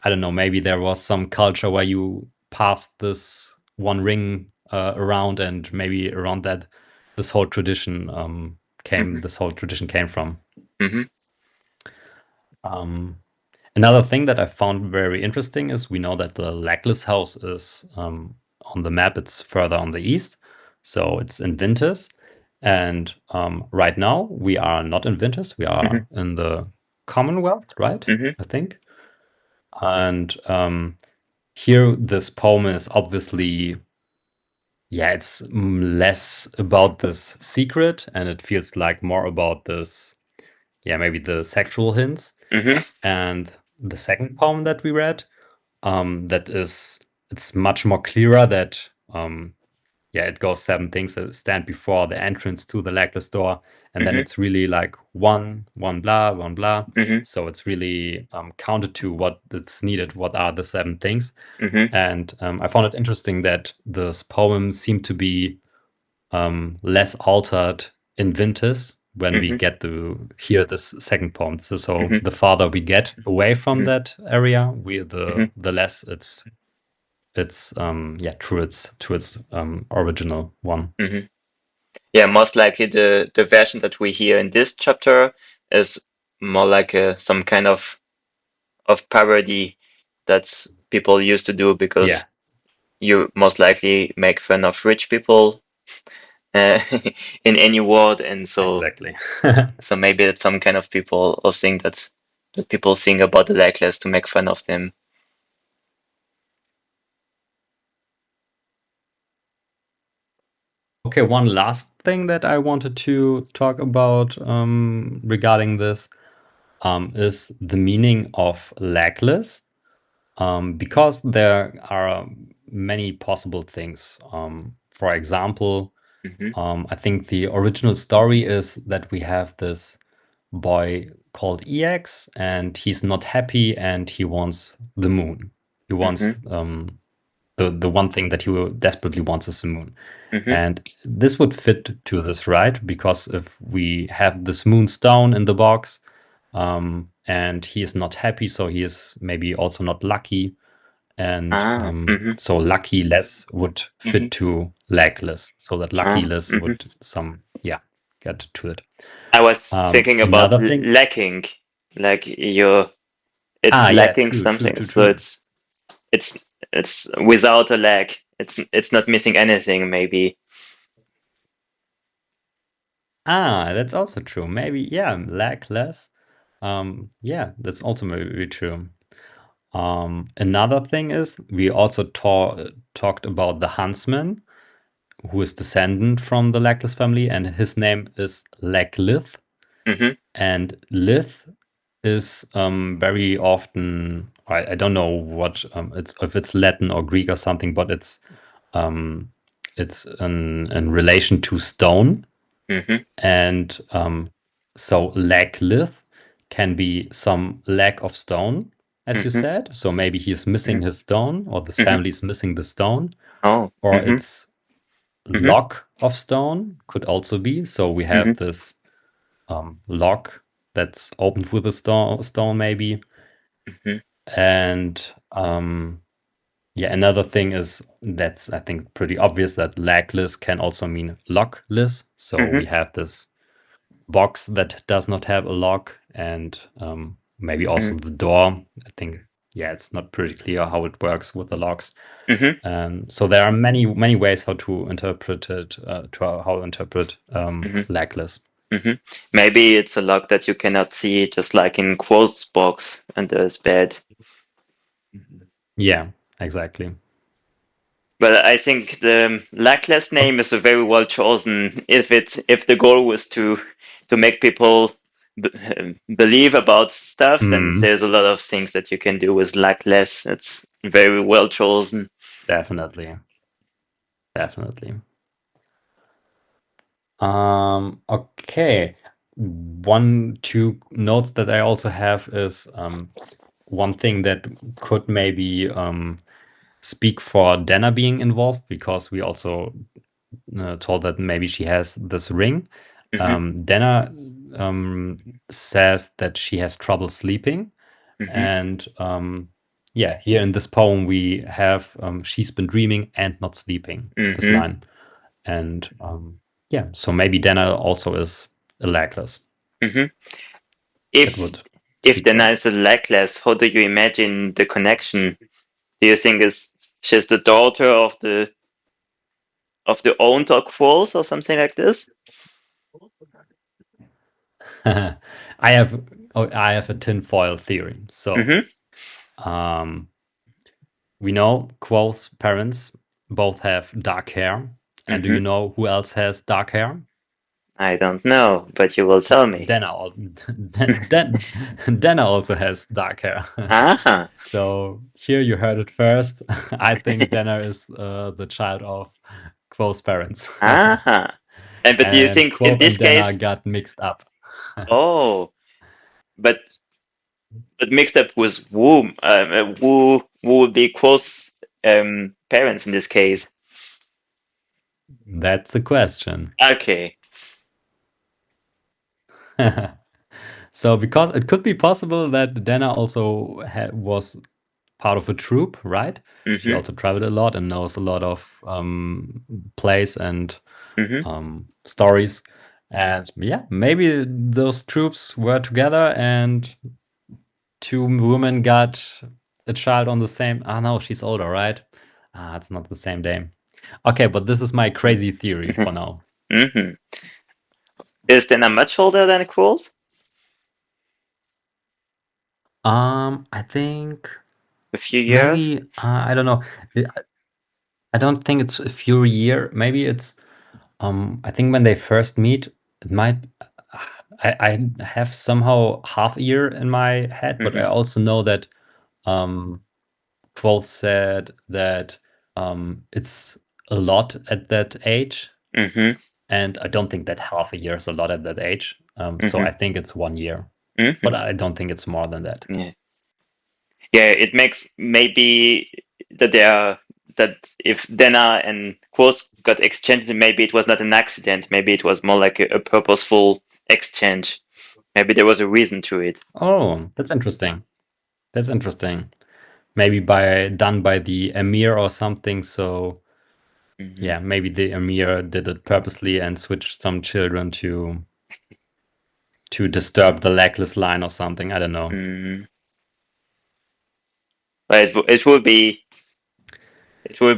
I don't know. Maybe there was some culture where you passed this one ring around, and maybe around that this whole tradition came from. Another thing that I found very interesting is we know that the Legless house is on the map. It's further on the east, so it's in Winters. And right now we are not in Winters. We are in the Commonwealth, right? I think. And here this poem is obviously, yeah, it's less about this secret, and it feels like more about this, yeah, maybe the sexual hints. And the second poem that we read, it's much more clearer that yeah, it goes 7 things that stand before the entrance to the Legless door, and then it's really like one blah, one blah. So it's really counted to what is needed. What are the 7 things? And I found it interesting that this poem seemed to be less altered in Winters when we get to hear this second poem. So the farther we get away from that area, the less it's yeah, to its original one. Yeah, most likely the version that we hear in this chapter is more like some kind of parody that people used to do because you most likely make fun of rich people in any world, and so Exactly. so maybe it's some kind of people or thing that people sing about the Legless to make fun of them. Okay, one last thing that I wanted to talk about regarding this. is the meaning of legless, because there are many possible things. For example, Mhm. I think the original story is that we have this boy called EX, and he's not happy, and he wants the moon. He wants Mhm. the one thing that he desperately wants is the moon. Mhm. And this would fit to this, right? Because if we have this moonstone in the box, and he is not happy, so he is maybe also not lucky. And Ah. Mhm. so lucky less would fit Mhm. to legless, so that lucky Ah. less Mhm. would get to it. I was thinking about Another thing. lacking, like it's Yeah, lacking true, true, something, true, so true. it's without a lack. It's not missing anything, maybe. That's also true. Maybe, yeah, legless. Yeah, that's also maybe true. Another thing is we also talked about the huntsman, who is descendant from the legless family, and his name is Leglith. Mhm. And Lith is very often, I don't know what it's, if it's Latin or Greek or something, but um, it's in relation to stone. Mhm. And so laglith can be some lack of stone, as you Mhm. said. So maybe he's missing Mhm. his stone, or this Mhm. family is missing the stone, Oh. or Mhm. it's Mhm. lock of stone could also be. So we have Mhm. this lock that's opened with a stone maybe. Mhm. And yeah, another thing is that's, I think, pretty obvious that lagless can also mean lockless. So we Mhm. have this box that does not have a lock, and maybe also Mhm. the door. I think, yeah, it's not pretty clear how it works with the locks. Mhm. So there are many ways how to interpret it, how to interpret Mhm. lagless. Mhm. Maybe it's a lock that you cannot see, just like in Quothe's box under his bed. Yeah, exactly. But I think the Lackless name is a very well chosen if the goal was to make people believe about stuff, then Mm, there's a lot of things that you can do with Lackless. It's very well chosen. definitely, definitely. Okay. Two notes that I also have is one thing that could maybe speak for Denna being involved, because we also told that maybe she has this ring. Hmm. Denna says that she has trouble sleeping. Hmm. And yeah, here in this poem, we have she's been dreaming and not sleeping, this Hmm. line. And yeah, so maybe Denna also is a legless. Hmm. That If would if speak for Denna her. is a Lackless, how do you imagine the connection? Do you think is she's the daughter of the own dog Falls or something like this? I have I have a tinfoil theory. So Hmm. um, we know Quoth's parents both have dark hair. And do Hmm. you know who else has dark hair? I don't know, but you will tell me. Denna, Denna also has dark hair. Ah. So here you heard it first. I think Denna is the child of Quoth's parents. Ah. And but do you And think in Quoth this and Denna case, got mixed up. oh, but mixed up with whom? Who would be close parents in this case? That's the question. Okay. So, because it could be possible that Denna also was part of a troupe, right? She Mm-hmm. also traveled a lot and knows a lot of plays and Mm-hmm. stories. And yeah, maybe those troops were together and two women got a child on the same. Ah, no, she's older, right? Ah, it's not the same day. Okay, but this is my crazy theory for now. Mm-hmm. Is Denna much older than Quoth? I think A few years? maybe I don't know. I I don't think it's a few year. Maybe it's I think when they first meet, it might. I have somehow half a year in my head, but I Mm-hmm. also know that um, Kvothe said that it's a lot at that age, Mm-hmm. and I don't think that half a year is a lot at that age. So Mm-hmm. I think it's 1 year, but Mm-hmm. I don't think it's more than that. Yeah. Yeah, it makes maybe that they are that if Denna and Kvothe got exchanged, maybe it was not an accident. Maybe it was more like a purposeful exchange. Maybe there was a reason to it. Oh, that's interesting. That's interesting. Maybe done by the emir or something. So Mm-hmm. yeah, maybe the emir did it purposely and switched some children to disturb the legless line or something. I don't know. Mm-hmm. But it would be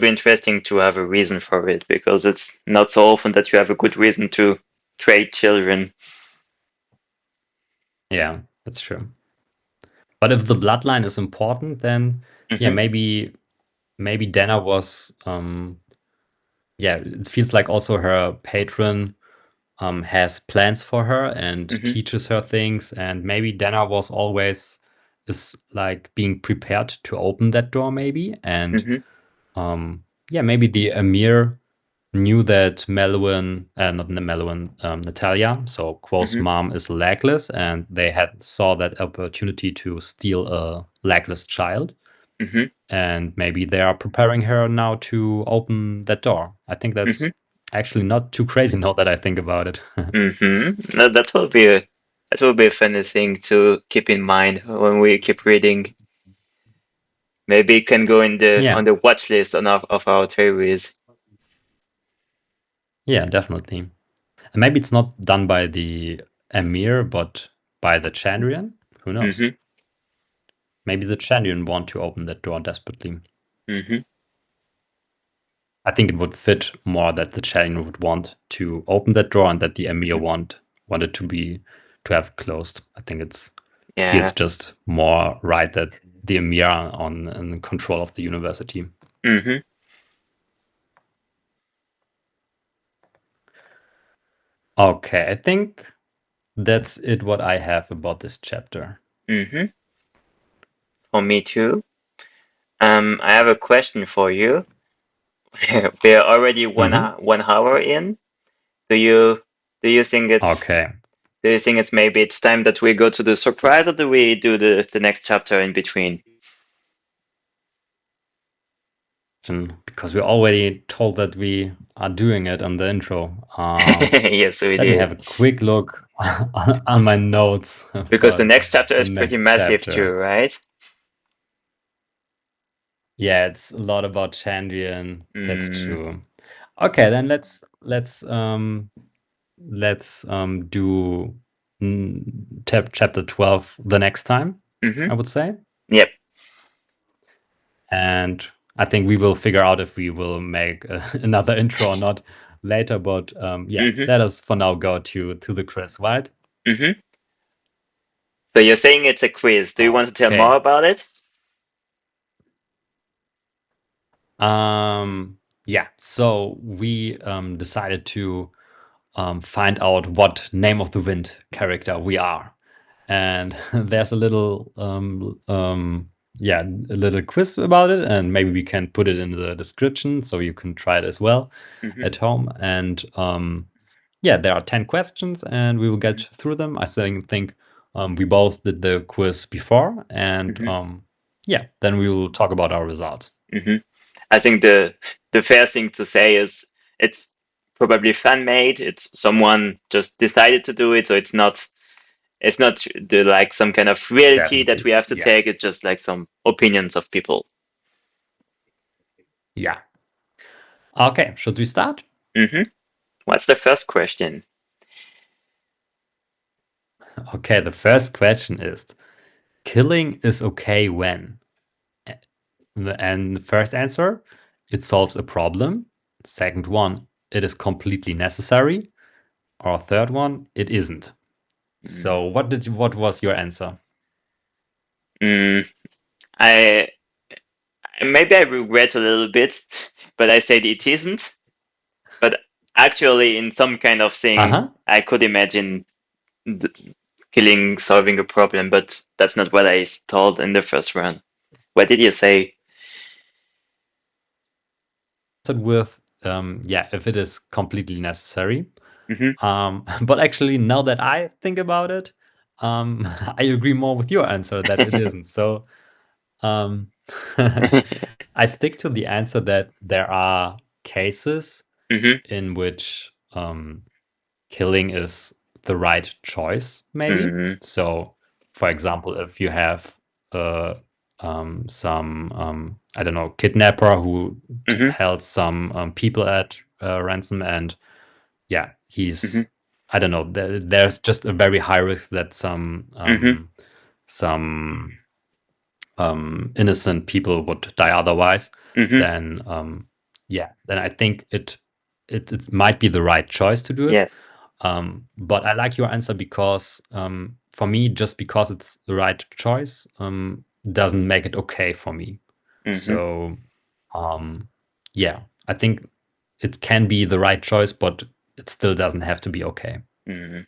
interesting to have a reason for it because it's not so often that you have a good reason to trade children. Yeah, that's true. But if the bloodline is important, then yeah, Mm-hmm. maybe Denna was yeah, it feels like also her patron has plans for her and Mm-hmm. teaches her things, and maybe Denna was always is like being prepared to open that door, maybe, and Mm-hmm. yeah, maybe the Emir knew that not Melwin, Natalia, so Quo's Mm-hmm. mom is legless, and they had saw that opportunity to steal a legless child, Mm-hmm. and maybe they are preparing her now to open that door. I think that's Mm-hmm. actually not too crazy now that I think about it. Mm-hmm. No, that will be a funny thing to keep in mind when we keep reading. Maybe it can go in the Yeah, on the watch list of our theories. yeah, definitely. And maybe it's not done by the Emir, but by the Chandrian. Who knows? Mm-hmm. Maybe the Chandrian want to open that door desperately. Mm-hmm. I think it would fit more that the Chandrian would want to open that door and that the Emir wanted to have closed. I think it's feels Yeah. just more right that the Emir are in control of the university. Mm-hmm. Okay, I think that's it what I have about this chapter. Mm-hmm. For me too. I have a question for you. We're already Hmm. 1 hour in. Do you do you think it's Okay. do you think it's maybe it's time that we go to the surprise, or do we do the next chapter in between? Because we already told that we are doing it on the intro. Yes, we Let me did. have a quick look on my notes Because the about next chapter the is pretty next massive too, chapter. right? Yeah, it's a lot about Chandrian. That's Mm, true. Okay, then let's do chapter 12 the next time, mm-hmm. I would say. Yep. And I think we will figure out if we will make another intro or not later. But yeah, Mm-hmm. let us for now go to the quiz, right? Mm-hmm. So you're saying it's a quiz. Do you want to tell more Okay. about it? Yeah. So we decided to find out what name of the wind character we are, and there's a little yeah, a little quiz about it, and maybe we can put it in the description so you can try it as well Mm-hmm. at home. And yeah, there are 10 questions and we will get through them. I think we both did the quiz before, and Mm-hmm. yeah, then we will talk about our results. Mm-hmm. I think the fair thing to say is it's probably fan made. It's someone just decided to do it, so it's not the like some kind of reality that Definitely. we have to Yeah. take. It's just like some opinions of people. Yeah. Okay, should we start? Mm-hmm. What's the first question? Okay, the first question is, killing is okay when? And the first answer, it solves a problem. Second one, it is completely necessary. Or third one, it isn't. So Mm, what was your answer? mm, I maybe I regret a little bit, but I said it isn't. But actually, in some kind of thing, Uh-huh. I could imagine killing, solving a problem, but that's not what I told in the first run. What did you say? With if it is completely necessary. Mm-hmm. But actually, now that I think about it, I agree more with your answer that it isn't. So um, I stick to the answer that there are cases Mm-hmm. in which killing is the right choice, maybe. Mm-hmm. So, for example, if you have some I don't know, kidnapper who Mm-hmm. held some people at ransom, and yeah, Mm-hmm. he's I don't know. There's just a very high risk that Mm-hmm. some innocent people would die otherwise. Mm-hmm. Then then I think it might be the right choice to do it. Yeah. But I like your answer because for me, just because it's the right choice doesn't make it okay for me. Mm-hmm. So yeah, I think it can be the right choice, but it still doesn't have to be okay. Mm-hmm.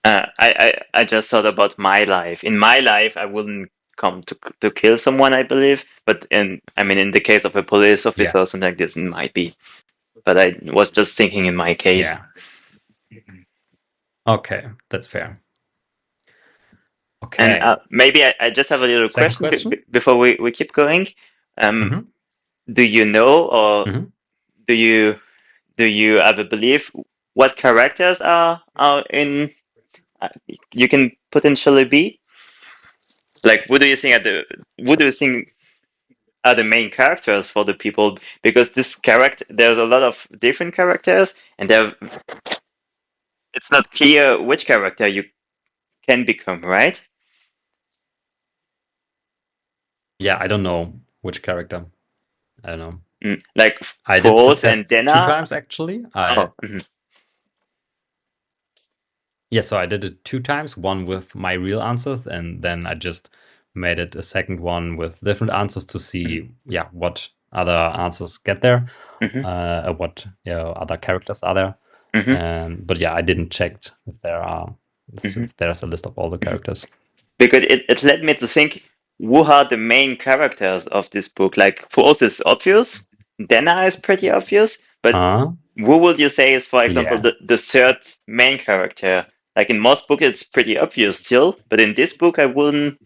I just thought about my life. In my life, I wouldn't come to kill someone, I believe. But in the case of a police Yeah, officer or something like this, it might be. But I was just thinking in my case. yeah. Okay, that's fair. And Okay, maybe I just have a little second question question. before we keep going. Um, Hmm. do you know, or Hmm. do you do you have a belief what characters are in uh, you can potentially be? Like, what do you think are the main characters for the people? Because there's a lot of different characters, and it's not clear which character you can become, right? Yeah, I don't know which character. I don't know. Like I did the Kvothe and test two Denna. times actually. I Oh, mhm, Yeah, so I did it two times, one with my real answers, and then I just made it a second one with different answers to see, yeah, what other answers get there, mhm, what other characters are there. mhm, And but yeah, I didn't check mhm, if there's a list of all the mhm. characters. Because it led me to think, who are the main characters of this book? Like Kvothe is obvious, Denna is pretty obvious, but Uh, who would you say is, for example, yeah. the third main character? Like in most books, it's pretty obvious still, but in this book, I wouldn't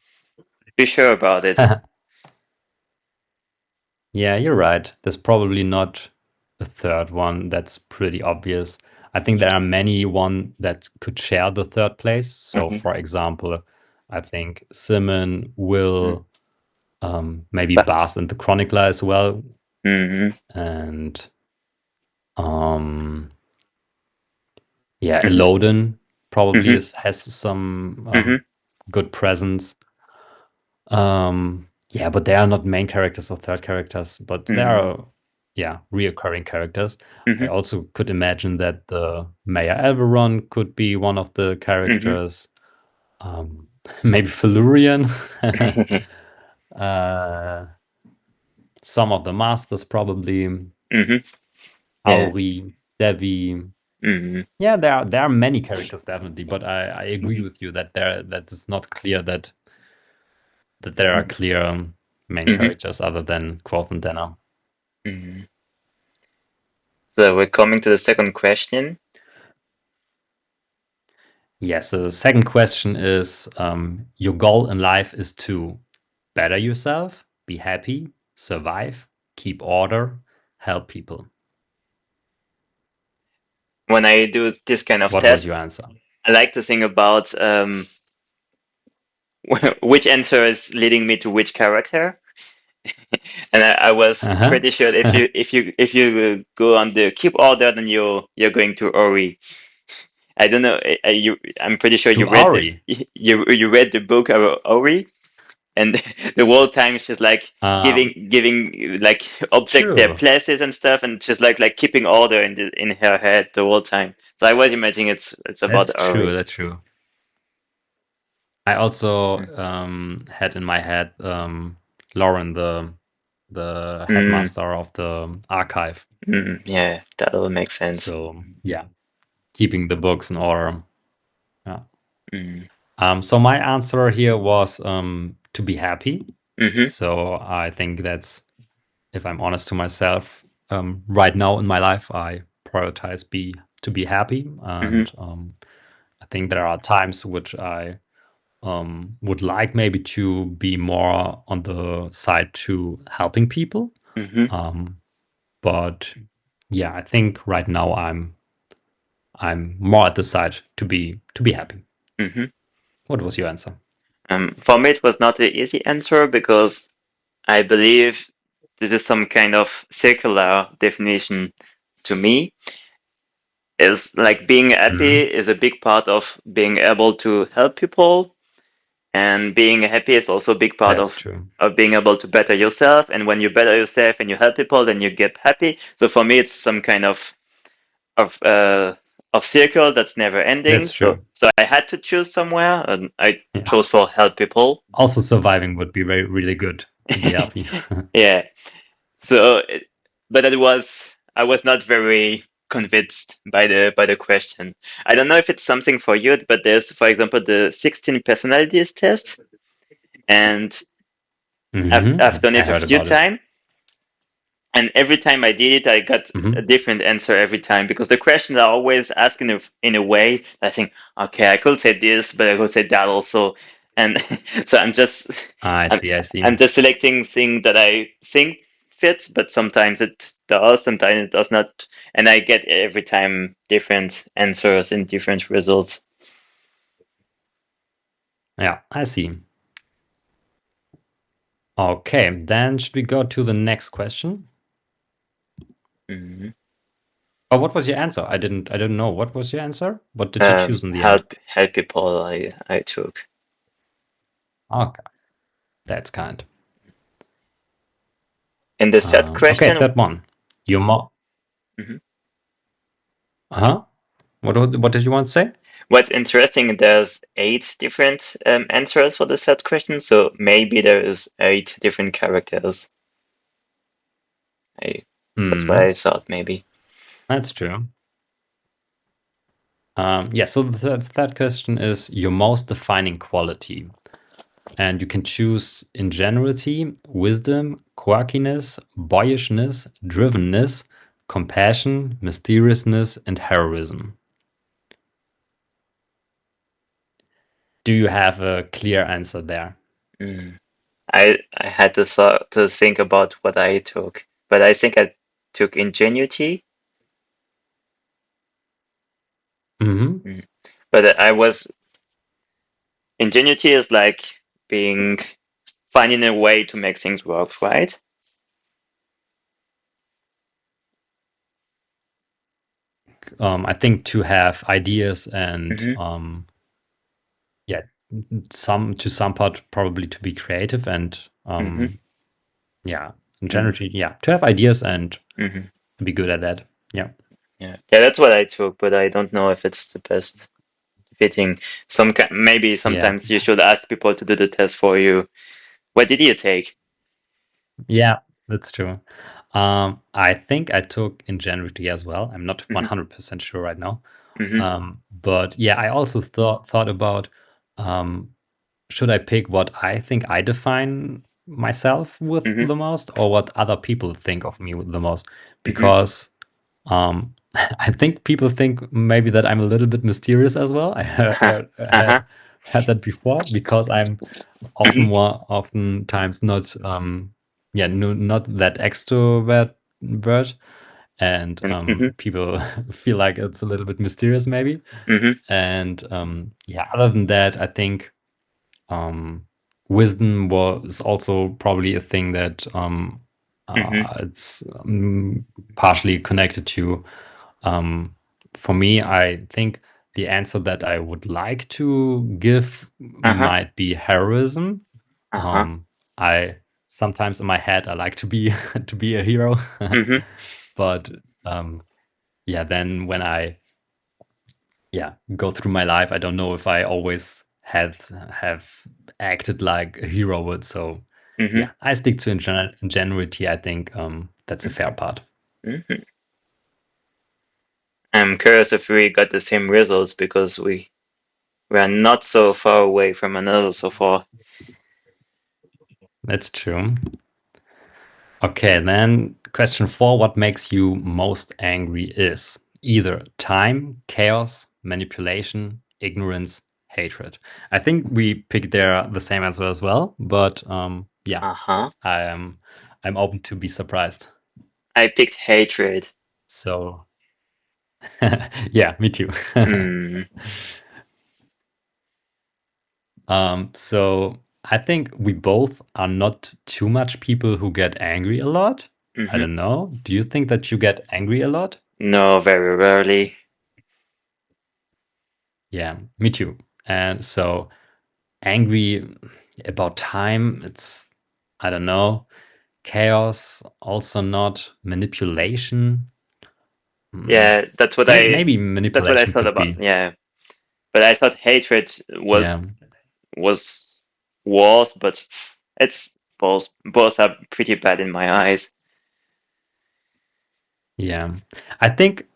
be sure about it. Yeah, you're right. There's probably not a third one that's pretty obvious. I think there are many one that could share the third place. So, Hmm. for example, I think Simon will maybe But Bast and the Chronicler as well, hmm. and um, yeah, Hmm. Eloden probably Hmm. has some Hmm. good presence. Yeah, but they are not main characters or third characters, but they Hmm. are, yeah, reoccurring characters. I Hmm. also could imagine that the Mayor Elveron could be one of the Hmm. characters. Maybe Felurian. uh, some of the masters probably. Hmm. Yeah. Auri, Devi. Hmm. Yeah, there are many characters definitely, but I agree with you that that is not clear that there are clear main Hmm. characters other than Kvothe and Denna. Hmm. So we're coming to the second question. Yes, the second question is your goal in life is to better yourself, be happy, survive, keep order, help people. When I do this kind of What was test, your answer? I like to think about which answer is leading me to which character. And I was Uh-huh. pretty sure if you go on the keep order, then you're going to Ori. I don't know. I'm pretty sure To Auri. you read the book of Ori, and the whole time she's like Um, giving like objects their true. places and stuff, and just like keeping order in her head the whole time. So I was imagining it's about That's true. Ori. That's true. I also Mm. had in my head Lauren, the Mm, headmaster of the archive. yeah, that will make sense. So yeah, keeping the books in order. Yeah. So my answer here was to be happy. Mm-hmm. So I think that's, if I'm honest to myself, right now in my life, I prioritize to be happy, Mm-hmm. and I think there are times which I would like maybe to be more on the side to helping people. Mm-hmm. Um, but yeah, I think right now I'm more at the side to be happy. Mm-hmm. What was your answer? For me, it was not an easy answer because I believe this is some kind of circular definition to me. Is like being happy Hmm. is a big part of being able to help people, and being happy is also a big part That's true. of being able to better yourself. And when you better yourself and you help people, then you get happy. So for me, it's some kind of uh, of circle that's never ending. That's So true. I had to choose somewhere, and I Yeah. chose for help people. Also, surviving would be really good to be happy. Yeah. So, but I was not very convinced by the question. I don't know if it's something for you, but there's, for example, the 16 personalities test, and I've done I it a heard few about it. times. And every time I did it, I got a Hmm. different answer every time because the questions are always asked in a way that I think, okay, I could say this, but I could say that also. And so I I'm, see. I see. I'm just selecting things that I think fits, but sometimes it does, sometimes it does not. And I get every time different answers and different results. Yeah, I see. Okay, then should we go to the next question? Mhm. Oh, what was your answer? I didn't know. What was your answer? What did you choose in the end? Help people I took. Okay, that's kind. In the third Okay, question, third one. Your mo mhm. Huh? What did you want to say? What's interesting, there's eight different answers for the third question, so maybe there is eight different characters. I, that's what Hmm, I thought, maybe. that's true. Yeah, so the third question is your most defining quality. And you can choose ingenuity, wisdom, quirkiness, boyishness, drivenness, compassion, mysteriousness, and heroism. Do you have a clear answer there? Mm. I had to think about what I took, but I think I took ingenuity. Hmm. Mm. But I was ingenuity is like being finding a way to make things work, right? I think to have ideas and Mm-hmm. yeah, some part probably to be creative and Mm-hmm. yeah, generally yeah, to have ideas and Mm-hmm. to be good at that. Yeah, Yeah, yeah, that's what I took, but I don't know if it's the best fitting. Maybe yeah, sometimes you should ask people to do the test for you. What did you take? yeah. That's true. I think I took ingenuity as well. I'm not Mm-hmm. 100% sure right now. Mm-hmm. But yeah, I also thought about um, should I pick what I think I define myself with Mm-hmm. the most, or what other people think of me with the most? Mm-hmm. Because I think people think maybe that I'm a little bit mysterious as well. I Uh-huh. Uh-huh. had that before because I'm Mm-hmm. oftentimes not yeah, no, not that extrovert word, and Mm-hmm. people feel like it's a little bit mysterious maybe. Mm-hmm. And yeah, other than that, I think um, wisdom was also probably a thing that Mm-hmm. it's partially connected to. Um, for me, I think the answer that I would like to give Uh-huh. might be heroism. Uh-huh. Um, I sometimes in my head I like to be to be a hero, Mm-hmm. but um, yeah, then when I yeah go through my life, I don't know if I always have acted like a hero would. So Mm-hmm. yeah, I stick to ingenuity. I think that's a fair part. Mm-hmm. I'm curious if we got the same results because We are not so far away from another so far. That's true. Okay, then question 4, what makes you most angry is either time, chaos, manipulation, ignorance, hatred. I think we picked there the same answer as well, but yeah, Uh-huh. I'm open to be surprised. I picked hatred. So yeah, me too. Mm. So I think we both are not too much people who get angry a lot. I Mm-hmm. don't know. Do you think that you get angry a lot? No, very rarely. Yeah, me too. And so angry about time, it's, I don't know, chaos, also not manipulation. Yeah, Maybe that's what I manipulation thought could about. be. Yeah. But I thought hatred Yeah, was worse, but it's both are pretty bad in my eyes. yeah. I think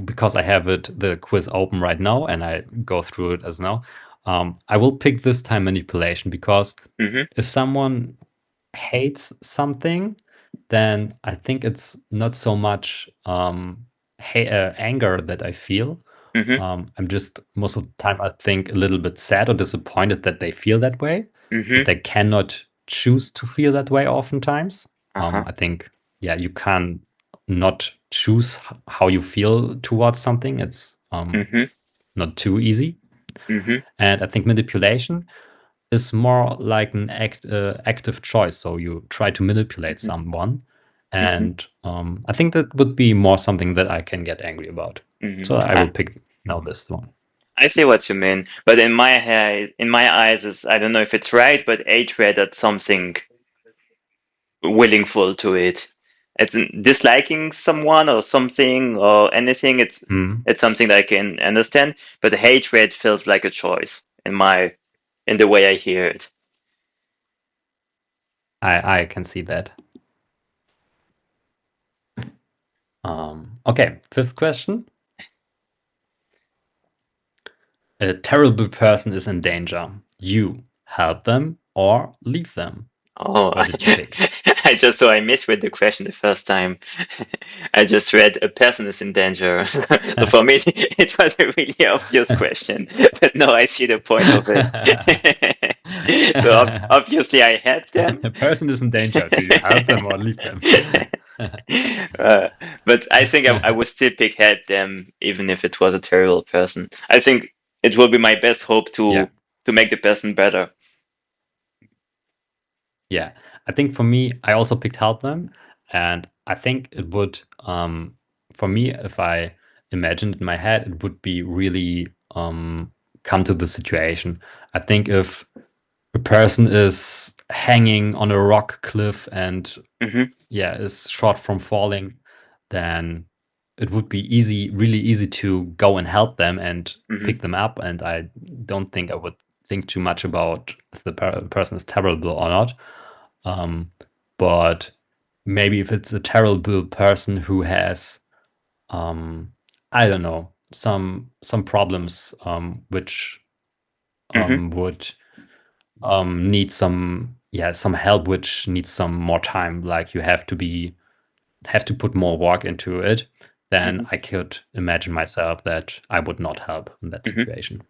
because I have the quiz open right now and I go through it as now. I will pick this time manipulation because Mm-hmm. if someone hates something, then I think it's not so much anger that I feel. Mm-hmm. I'm just most of the time I think a little bit sad or disappointed that they feel that way, that Mm-hmm. they cannot choose to feel that way oftentimes. Uh-huh. I think, yeah, you can not choose how you feel towards something. It's Mm-hmm. not too easy. Mm-hmm. And I think manipulation is more like an active choice. So you try to manipulate Mm-hmm. someone. Mm-hmm. And I think that would be more something that I can get angry about. Mm-hmm. So I will pick now this one. I see what you mean, but in my eyes, is I don't know if it's right, but hatred at something willingful to it. It's disliking someone or something or anything. Mm, It's something that I can understand, but hatred feels like a choice in the way I hear it. I can see that. Okay, fifth question. A terrible person is in danger. You help them or leave them. Oh, What did you pick? I just so I misread the question the first time. I just read a person is in danger. So for me, it was a really obvious question, but now I see the point of it. So obviously I helped them. A person is in danger. Do you help them or leave them? uh, but I think I would still pick help them, even if it was a terrible person. I think it will be my best hope Yeah, to make the person better. yeah. I think for me, I also picked help them, and I think it would, for me, if I imagined in my head, it would be really come to the situation. I think if a person is hanging on a rock cliff and Hmm. yeah is short from falling, then it would be really easy to go and help them and Hmm. pick them up. And I don't think I would think too much about if the person is terrible or not. Um, but maybe if it's a terrible person who has, I don't know, some problems which Hmm. would need some help, which needs some more time, like you have to put more work into it, then Hmm. I could imagine myself that I would not help in that Hmm. situation.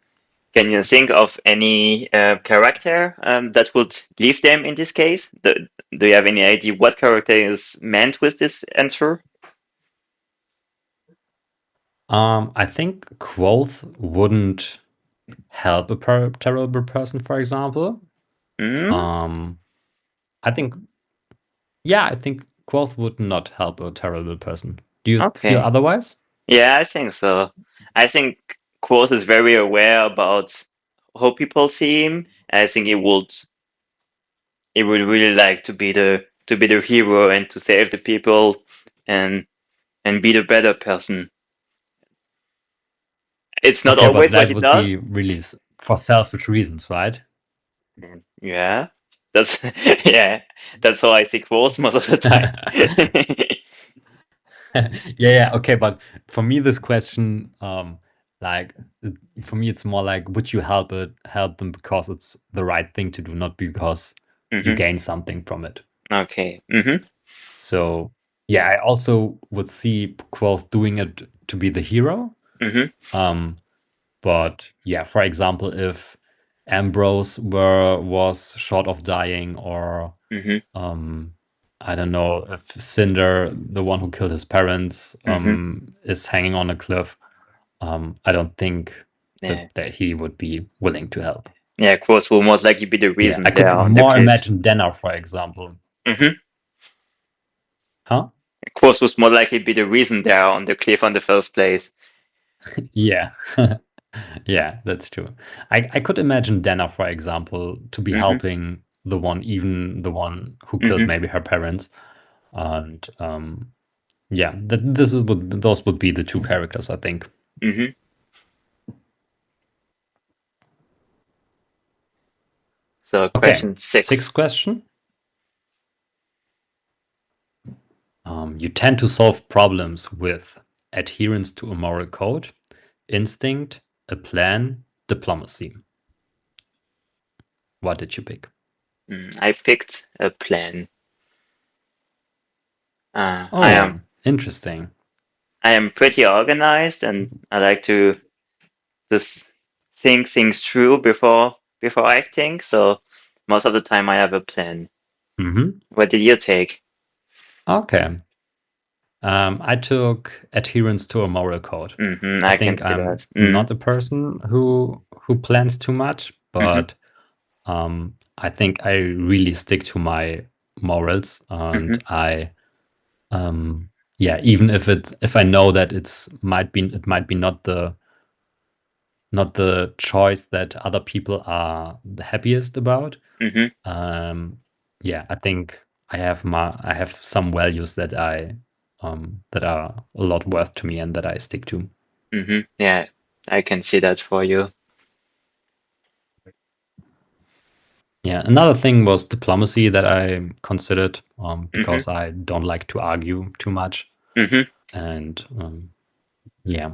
Can you think of any character that would leave them in this case? Do you have any idea what character is meant with this answer? I think Kvothe wouldn't help a terrible person, for example. Hmm. um I think, yeah, I think Kvothe would not help a terrible person. Do you feel Okay. otherwise? Yeah, I think so. I think Quoth is very aware about how people see him. I think he would really like to be the hero and to save the people and and be the better person. It's not Okay, but always what that he would be does. really for selfish reasons, right? Yeah, that's yeah, that's how I see Quoth most of the time. Yeah, yeah, okay, but for me, this question, Like for me, it's more like would you help them because it's the right thing to do, not because you Mm-hmm. gain something from it. Okay. Mm-hmm. So yeah, I also would see Kvothe doing it to be the hero. Mm-hmm. But yeah, for example, if Ambrose was short of dying, or Mm-hmm. I don't know, if Cinder, the one who killed his parents, Mm-hmm. is hanging on a cliff, I don't think Yeah. that he would be willing to help. Yeah, Quoth will most likely be the Yeah, I reason could there on the more cliff. imagine Denna, for example. Mm-hmm. Huh? Quoth was more likely be the reason there on the cliff on the first place. Yeah. Yeah, that's true. I could imagine Denna, for example, to be Mm-hmm. helping even the one who killed Mm-hmm. maybe her parents. And yeah, those would be the two characters, I think. Mm-hmm. So Okay, question 6. sixth question. You tend to solve problems with adherence to a moral code, instinct, a plan, diplomacy. What did you pick? I picked a plan. I Oh, am interesting. I am pretty organized, and I like to just think things through before acting. So most of the time, I have a plan. Hmm. What did you take? Okay. I took adherence to a moral code. I I can think see I'm that. not a person who plans too much, Mm-hmm. but I think I really stick to my morals, Mm-hmm. and I yeah, even if I know that it might be not the choice that other people are the happiest about. Mm-hmm. Um, yeah, I think I have some values that are a lot worth to me and that I stick to. Mm-hmm. Yeah, I can see that for you. Yeah, another thing was diplomacy that I considered, Mm-hmm. because I don't like to argue too much, Mm-hmm. and yeah,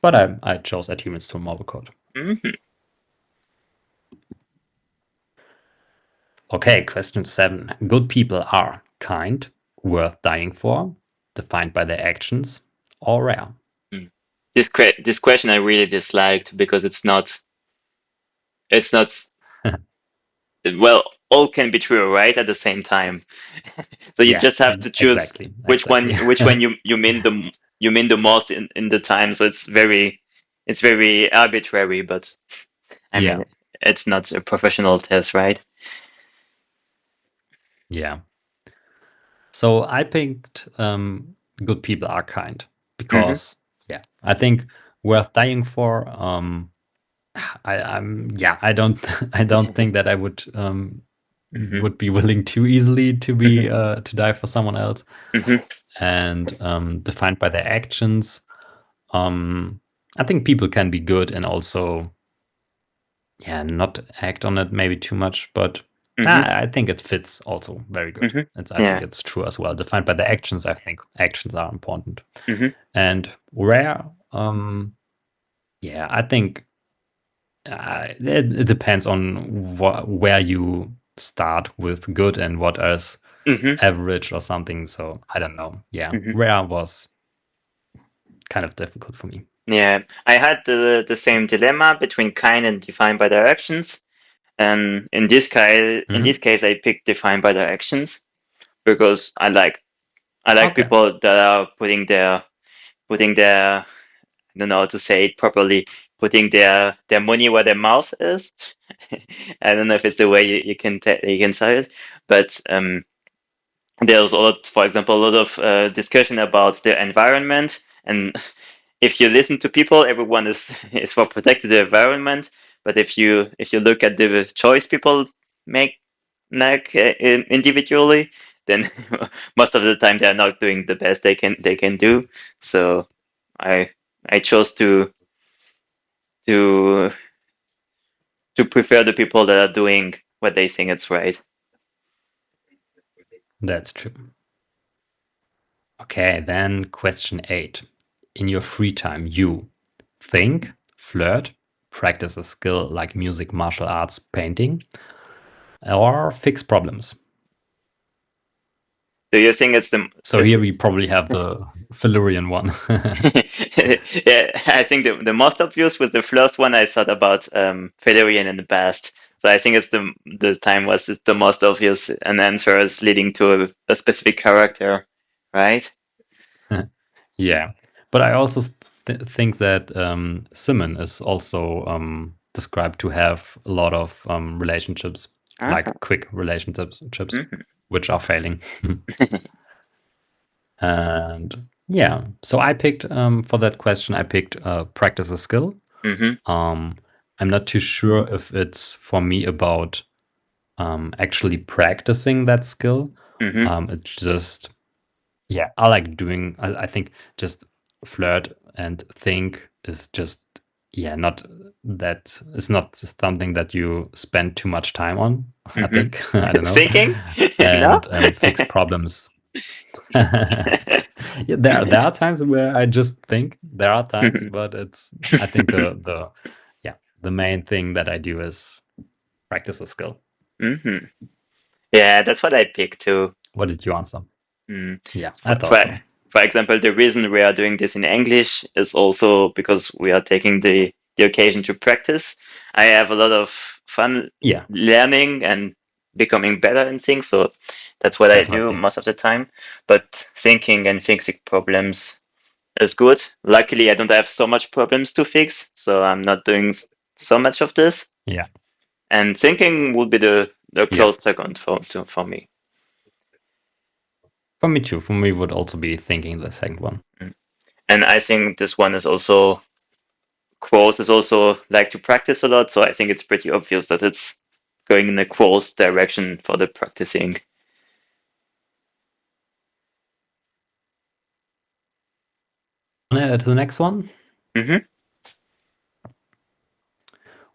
but I chose adherence to a moral code. Mm-hmm. Okay, question 7. Good people are kind, worth dying for, defined by their actions, or rare. Mm. This question I really disliked because it's not well, all can be true, right? At the same time. So you Yeah, just have to choose exactly, which exactly. one you mean the most in the time. So it's very arbitrary, but I Yeah, mean it's not a professional test, right? yeah. So I picked good people are kind Mm-hmm. because yeah, I think worth dying for. I'm yeah, I don't I don't think that I Mm-hmm. would be willing too easily to be to die for someone else. Mm-hmm. And defined by their actions. Um, I think people can be good and also, yeah, not act on it maybe too much, but Mm-hmm. I think it fits also very good. Mm-hmm. I think Yeah. it's true as well. Defined by the actions, I think actions are important. Mm-hmm. And rare, yeah, I think it depends on where you start with good and what is Mm-hmm. average or something. So I don't know. Yeah, Mm-hmm. rare was kind of difficult for me. Yeah. I had the same dilemma between kind and defined by their actions. And in Hmm. this case, I picked defined by their actions because I like Okay. people that are putting their I don't know how to say it properly, putting their money where their mouth is. I don't know if it's the way you can say it, but there's a lot, for example, a lot of discussion about the environment, and if you listen to people, everyone is is for protecting the environment. But if you look at the choice people make like individually, then most of the time they are not doing the best they can do. So I I chose to to prefer the people that are doing what they think it's right. That's true. Okay, then question 8. In your free time, you think, flirt, practice a skill like music, martial arts, painting, or fix problems. Do you think it's the So here we probably have the Philurian one. yeah, I think the most obvious was the first one I thought about Valerian in the past. So I think it's the time was the most obvious an answer is leading to a specific character, right? Yeah, but I also think that Simon is also described to have a lot of relationships, Ah, like quick relationships, mhm. which are failing. And yeah, so I picked for that question, I picked practice a skill. Mhm, Um, I'm not too sure if it's for me about actually practicing that skill. mhm, It's just, yeah, I like doing, I think just flirt and think is just, yeah, not that, it's not something that you spend too much time on, I mhm. think. I don't know. Thinking? No? And fix problems. Yeah, there are times where I just think, there are times, but it's, I think yeah, the main thing that I do is practice a skill. Mhm. Yeah, that's what I picked too. What did you answer? Mm. Yeah, I For, thought for, so. for example, the reason we are doing this in English is also because we are taking the occasion to practice. I have a lot of fun Yeah, learning and becoming better in things, so that's what I do definitely. most of the time. But thinking and fixing problems is good. Luckily, I don't have so much problems to fix, so I'm not doing so much of this. Yeah, And thinking would be the yeah. close second for me. For me too. For me would also be thinking the second one. Mm. And I think this one is also Kvothe is also like to practice a lot, so I think it's pretty obvious that it's going in a Kvothe direction for the practicing. To the next one. Hmm.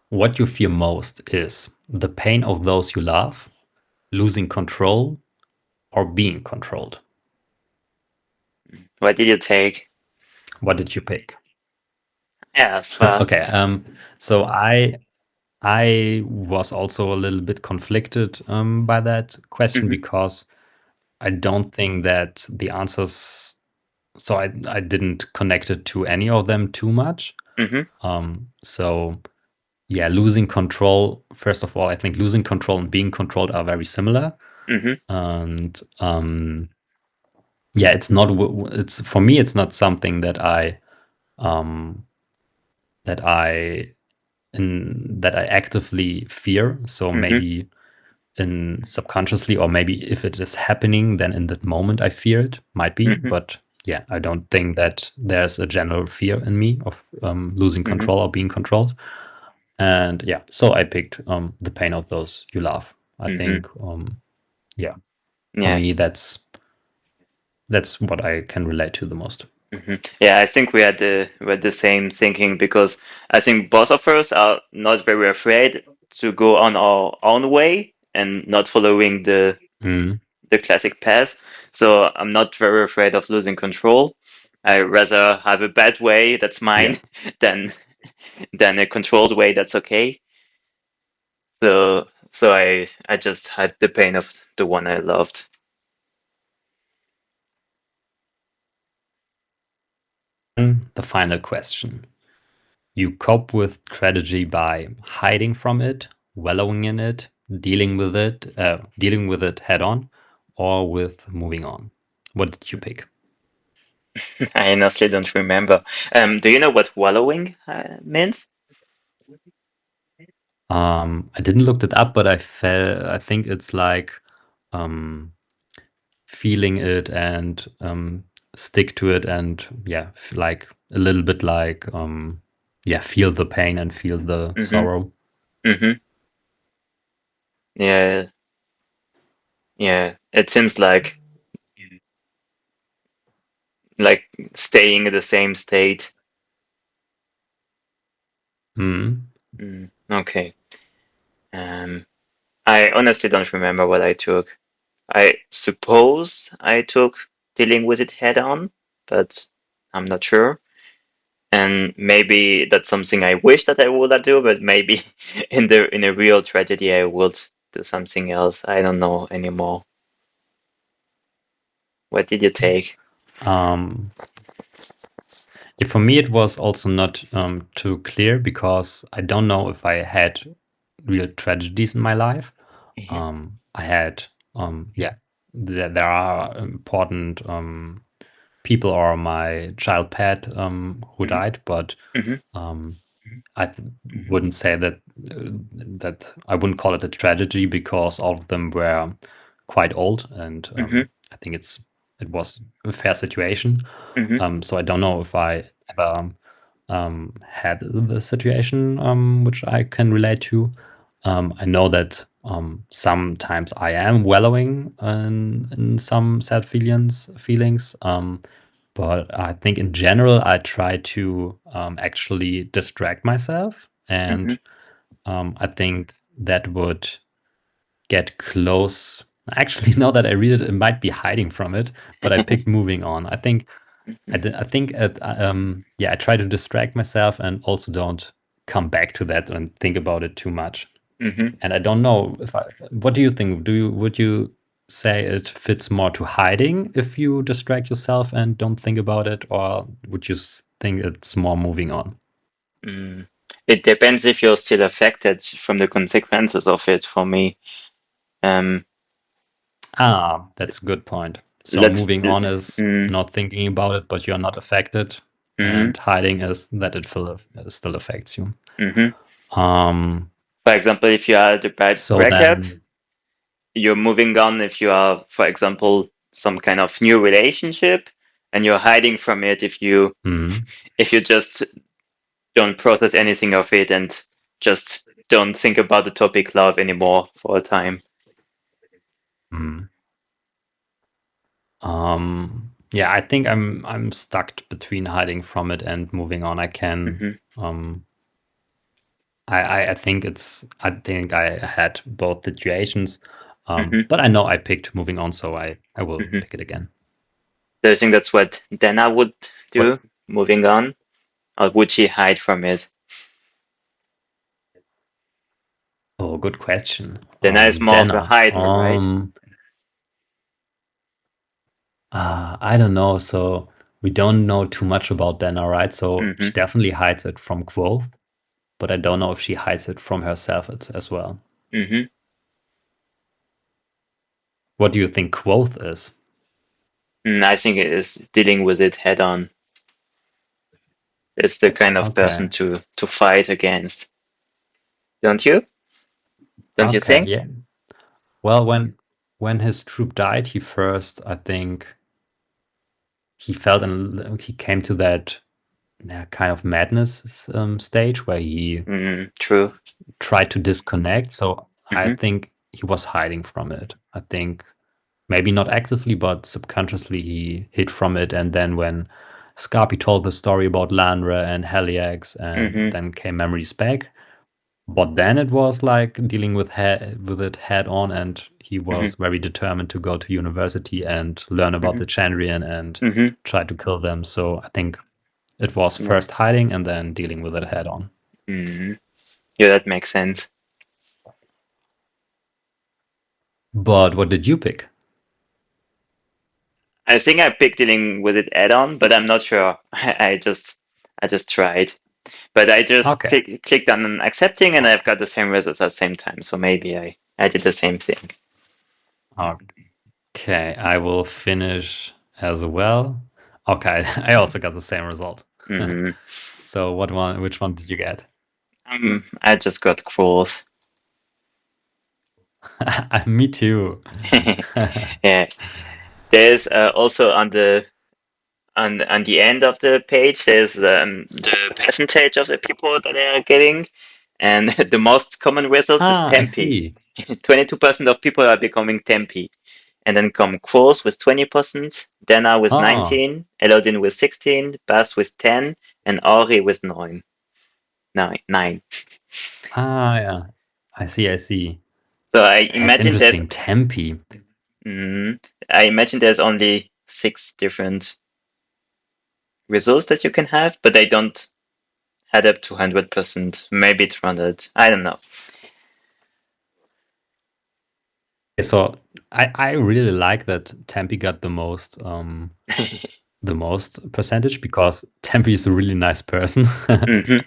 What you fear most is the pain of those you love, losing control, or being controlled. What did you take? What did you pick? Yes, fast. Okay, so I was also a little bit conflicted by that question Hmm. because I don't think that the answers. So I didn't connect it to any of them too much. Hmm. So yeah, losing control. First of all, I think losing control and being controlled are very similar. Hmm. And yeah, it's not. It's for me. It's not something um, that I actively fear. So Hmm. maybe in subconsciously, or maybe if it is happening, then in that moment I fear it. Might be, Hmm. but yeah, I don't think that there's a general fear in me of losing Hmm. control or being controlled. And yeah, so I picked the pain of those you love. I Hmm. think yeah, for Yeah. me that's what I can relate to the most. Hmm. Yeah, I think we had the same thinking because I think both of us are not very afraid to go on our own way and not following Mm, the classic path. So I'm not very afraid of losing control. I rather have a bad way that's yeah. mine than than a controlled way that's okay. So I just had the pain of the one I loved. And the final question. You cope with strategy by hiding from it, wallowing in it, dealing with it head on, or with moving on. What did you pick? I honestly don't remember. Do you know what wallowing means? I didn't look it up, but I think it's like um, feeling it and stick to it, and yeah, like a little bit like yeah, feel the pain and feel the Mm-hmm. sorrow. Mm-hmm. Yeah, yeah. It seems like staying in the same state. Mm. Mm, okay. Um, I honestly don't remember what I took. I suppose I took dealing with it head on, but I'm not sure. And maybe that's something I wish that I would do, but maybe in a real tragedy I would do something else. I don't know anymore. What did you take? Um, yeah, for me, it was also not too clear because I don't know if I had real tragedies in my life. Hmm. I had, yeah, there are important people or my child pet who Hmm. died, but Hmm. um, wouldn't say that I wouldn't call it a tragedy because all of them were quite old, and Hmm. I think it was a fair situation. Hmm. So I don't know if I ever had the situation which I can relate to. I know that sometimes I am wallowing in some sad feelings. But I think in general, I try to actually distract myself. Hmm. And I think that would get close. Actually, now that I read it, it might be hiding from it, but I picked moving on. I think I think yeah, I try to distract myself and also don't come back to that and think about it too much. Hmm. And I don't know if I. What do you think? Would you say it fits more to hiding if you distract yourself and don't think about it, or would you think it's more moving on? Mm. It depends if you're still affected from the consequences of it. For me, um, Ah, that's a good point. So let's. moving on is Mm, not thinking about it, but you're not affected, hmm. and hiding is that it still affects you. Hmm. Um. For example, if you had a bad So breakup, then, you're moving on. If you are, for example, some kind of new relationship, and you're hiding from it, mm, if you just don't process anything of it and just don't think about the topic love anymore for a time. mm. Yeah, I think I'm stuck between hiding from it and moving on. I can Hmm. um I think I had both situations. Hmm. But I know I picked moving on, so I will Hmm. pick it again. Do you think that's what Denna would What? do, moving on? Or would she hide from it? Oh, good question. Denna is more of a Denna. hider, right? I don't know. So we don't know too much about Denna, right? So she Hmm. definitely hides it from Kvothe, but I don't know if she hides it from herself as well. Hmm. What do you think Kvothe is? I think it is dealing with it head on. It's the kind of person Okay. to fight against. Don't you? Don't you Okay. think? Yeah. Well, when his troop died, he first, I think, he felt and he came to that kind of madness stage where he True. tried to disconnect. So I Hmm. think he was hiding from it. I think maybe not actively, but subconsciously he hid from it. And then when Scarpy told the story about Landra and Heliax, and Hmm. then came memories back. But then it was like dealing with it head on, and he Hmm. was very determined to go to university and learn about Hmm. the Chandrian and Hmm. try to kill them. So I think it was Yeah. first hiding and then dealing with it head on. Hmm. Yeah, that makes sense. But what did you pick? I think I picked dealing with it add-on, but I'm not sure. I just tried. But I just Okay. clicked on accepting and I've got the same results at the same time. So maybe I did the same thing. Okay, I will finish as well. Okay, I also got the same result. Hmm. So which one did you get? I just got Kvothe. Me too. Yeah. There's also on the end of the page, there's the percentage of the people that they are getting, and the most common results is I Tempe. see. 22% of people are becoming Tempe. And then come Quos with 20%, Denna with Oh, 19, Elodin with 16, Bas with 10, and Ori with 9. 9. yeah. I see. So I That's imagine there's interesting. Tempe. mm, I imagine there's only 6 different results that you can have, but they don't add up to 100%. Maybe it's 100. I don't know. So I really like that Tempe got the most percentage because Tempe is a really nice person. hmm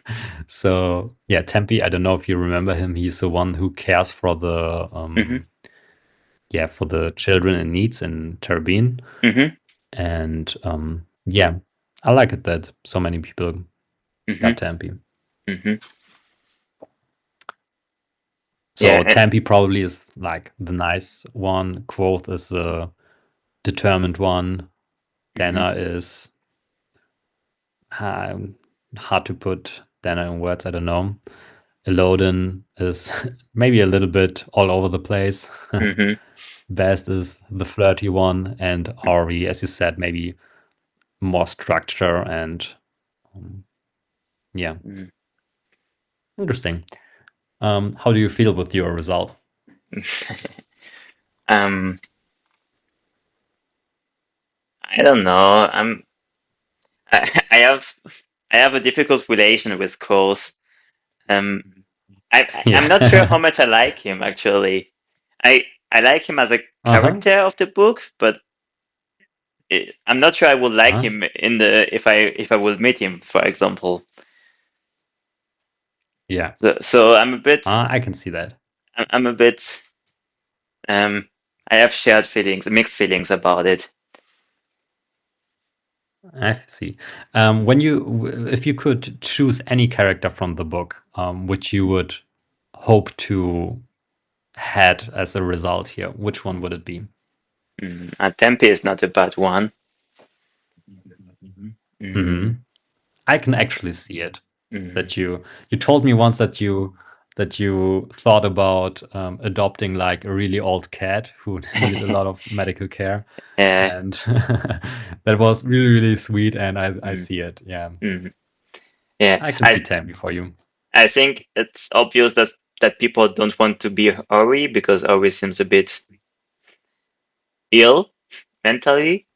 So yeah, Tempe, I don't know if you remember him. He's the one who cares for the hmm for the children in needs in Terabin. hmm And yeah, I like it that so many people hmm got Tempe. hmm Yeah. So Tempe probably is like the nice one. Kvothe is the determined one. hmm Denna is um, hard to put Denna in words. I don't know. Elodin is maybe a little bit all over the place. hmm Best is the flirty one, and Ori, as you said, maybe more structure and um, yeah, hmm interesting. How do you feel with your result? um, I don't know. I have a difficult relation with Coase. Um, I'm not sure how Yeah. much I like him actually. I like him as a Uh-huh. character of the book, but I'm not sure I would like Uh-huh. him in the if I would meet him, for example. Yeah. So I'm a bit I can see that. I'm a bit um I have shared feelings, mixed feelings about it. I see. When if you could choose any character from the book, which you would hope to had as a result here, which one would it be? Tempe is not a bad one. Hmm. Mm, I can actually see it. mm, That you told me once that you thought about adopting like a really old cat who needed a lot of medical care, yeah. and that was really really sweet. And I Mm, see it. Yeah, mm, yeah. I can see Tammy for you. I think it's obvious that people don't want to be Ori because Ori seems a bit ill mentally,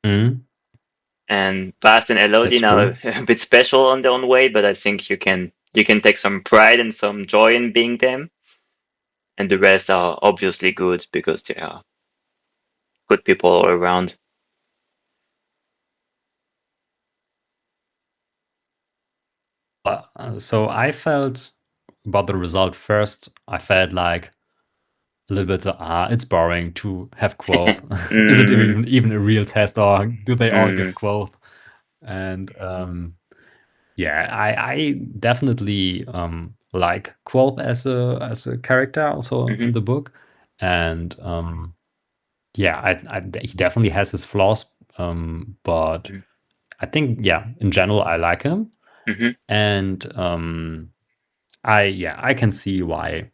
Mhm. and Bast and That's Elodie true. are a bit special on their own way. But I think you can take some pride and some joy in being them, and the rest are obviously good because they are good people all around. So I felt about the result first. I felt like a little bit, it's boring to have Quoth. Is it mm, even a real test, or do they all mm, give Quoth? And yeah, I definitely like Quoth as a character also hmm in the book, and yeah, he definitely has his flaws, but I think yeah, in general, I like him, hmm and I can see why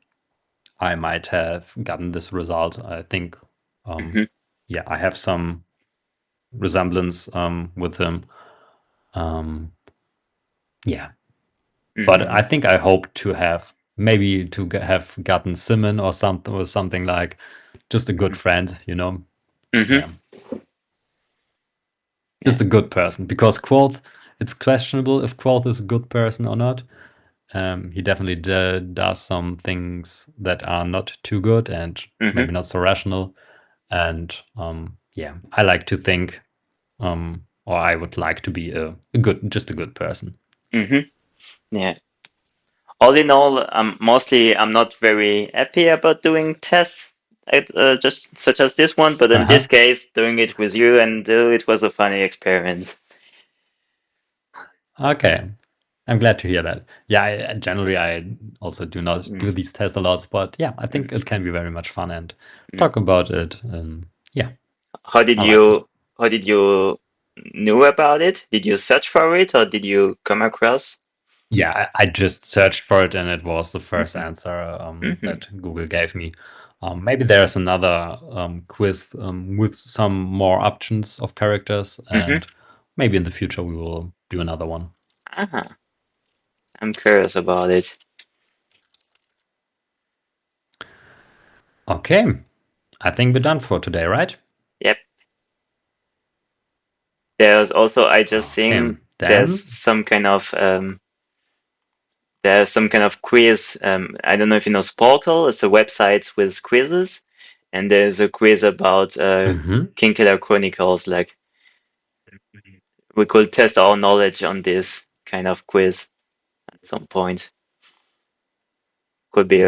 I might have gotten this result. I think um, hmm yeah, I have some resemblance with him. Um, yeah, but hmm I think I hope to have maybe to have gotten Simon or something like just a good friend, you know. hmm Yeah, Yeah. just a good person because Quoth. It's questionable if Quoth is a good person or not. He definitely does some things that are not too good and hmm maybe not so rational. And yeah, I like to think, or I would like to be just a good person. hmm Yeah. All in all, I'm not very happy about doing tests, just such as this one. But in this Uh-huh. case, doing it with you and it was a funny experience. Okay, I'm glad to hear that. Yeah, generally I also do not Mm, do these tests a lot, but yeah, I mm, think it can be very much fun and mm. talk about it. And yeah, How did I liked it. you knew about it? Did you search for it or did you come across? Yeah, I just searched for it and it was the first hmm answer hmm that Google gave me. Maybe there's another quiz with some more options of characters, hmm and maybe in the future we will do another one. Uh-huh. I'm curious about it. Okay, I think we're done for today, right? Yep. there's also I just think Then there's some kind of quiz. I don't know if you know Sporkle. It's a website with quizzes, and there's a quiz about Kingkiller Chronicles. Like we could test our knowledge on this kind of quiz at some point. Could be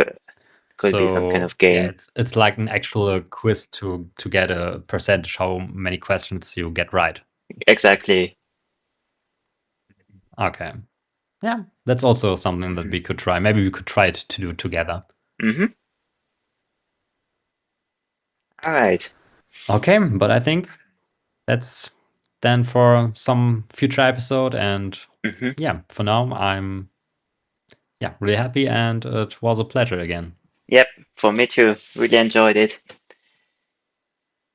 some kind so of yeah, game. it's like an actual quiz to get a percentage how many questions you get right. Exactly. Okay. Yeah, that's also something that we could try. Maybe we could try it to do together. Mm-hmm. All right. Okay, but I think that's then for some future episode. And yeah, for now, I'm really happy, and it was a pleasure again. Yep, for me too. Really enjoyed it.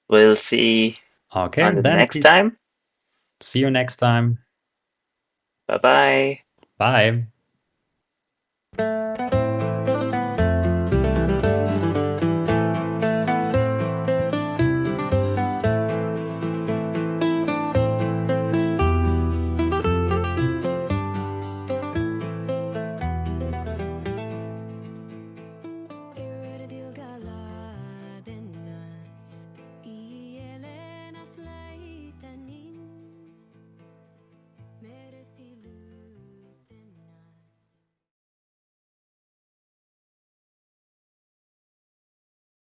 We'll see Okay, on the then next please time. see you next time. Bye bye. Bye.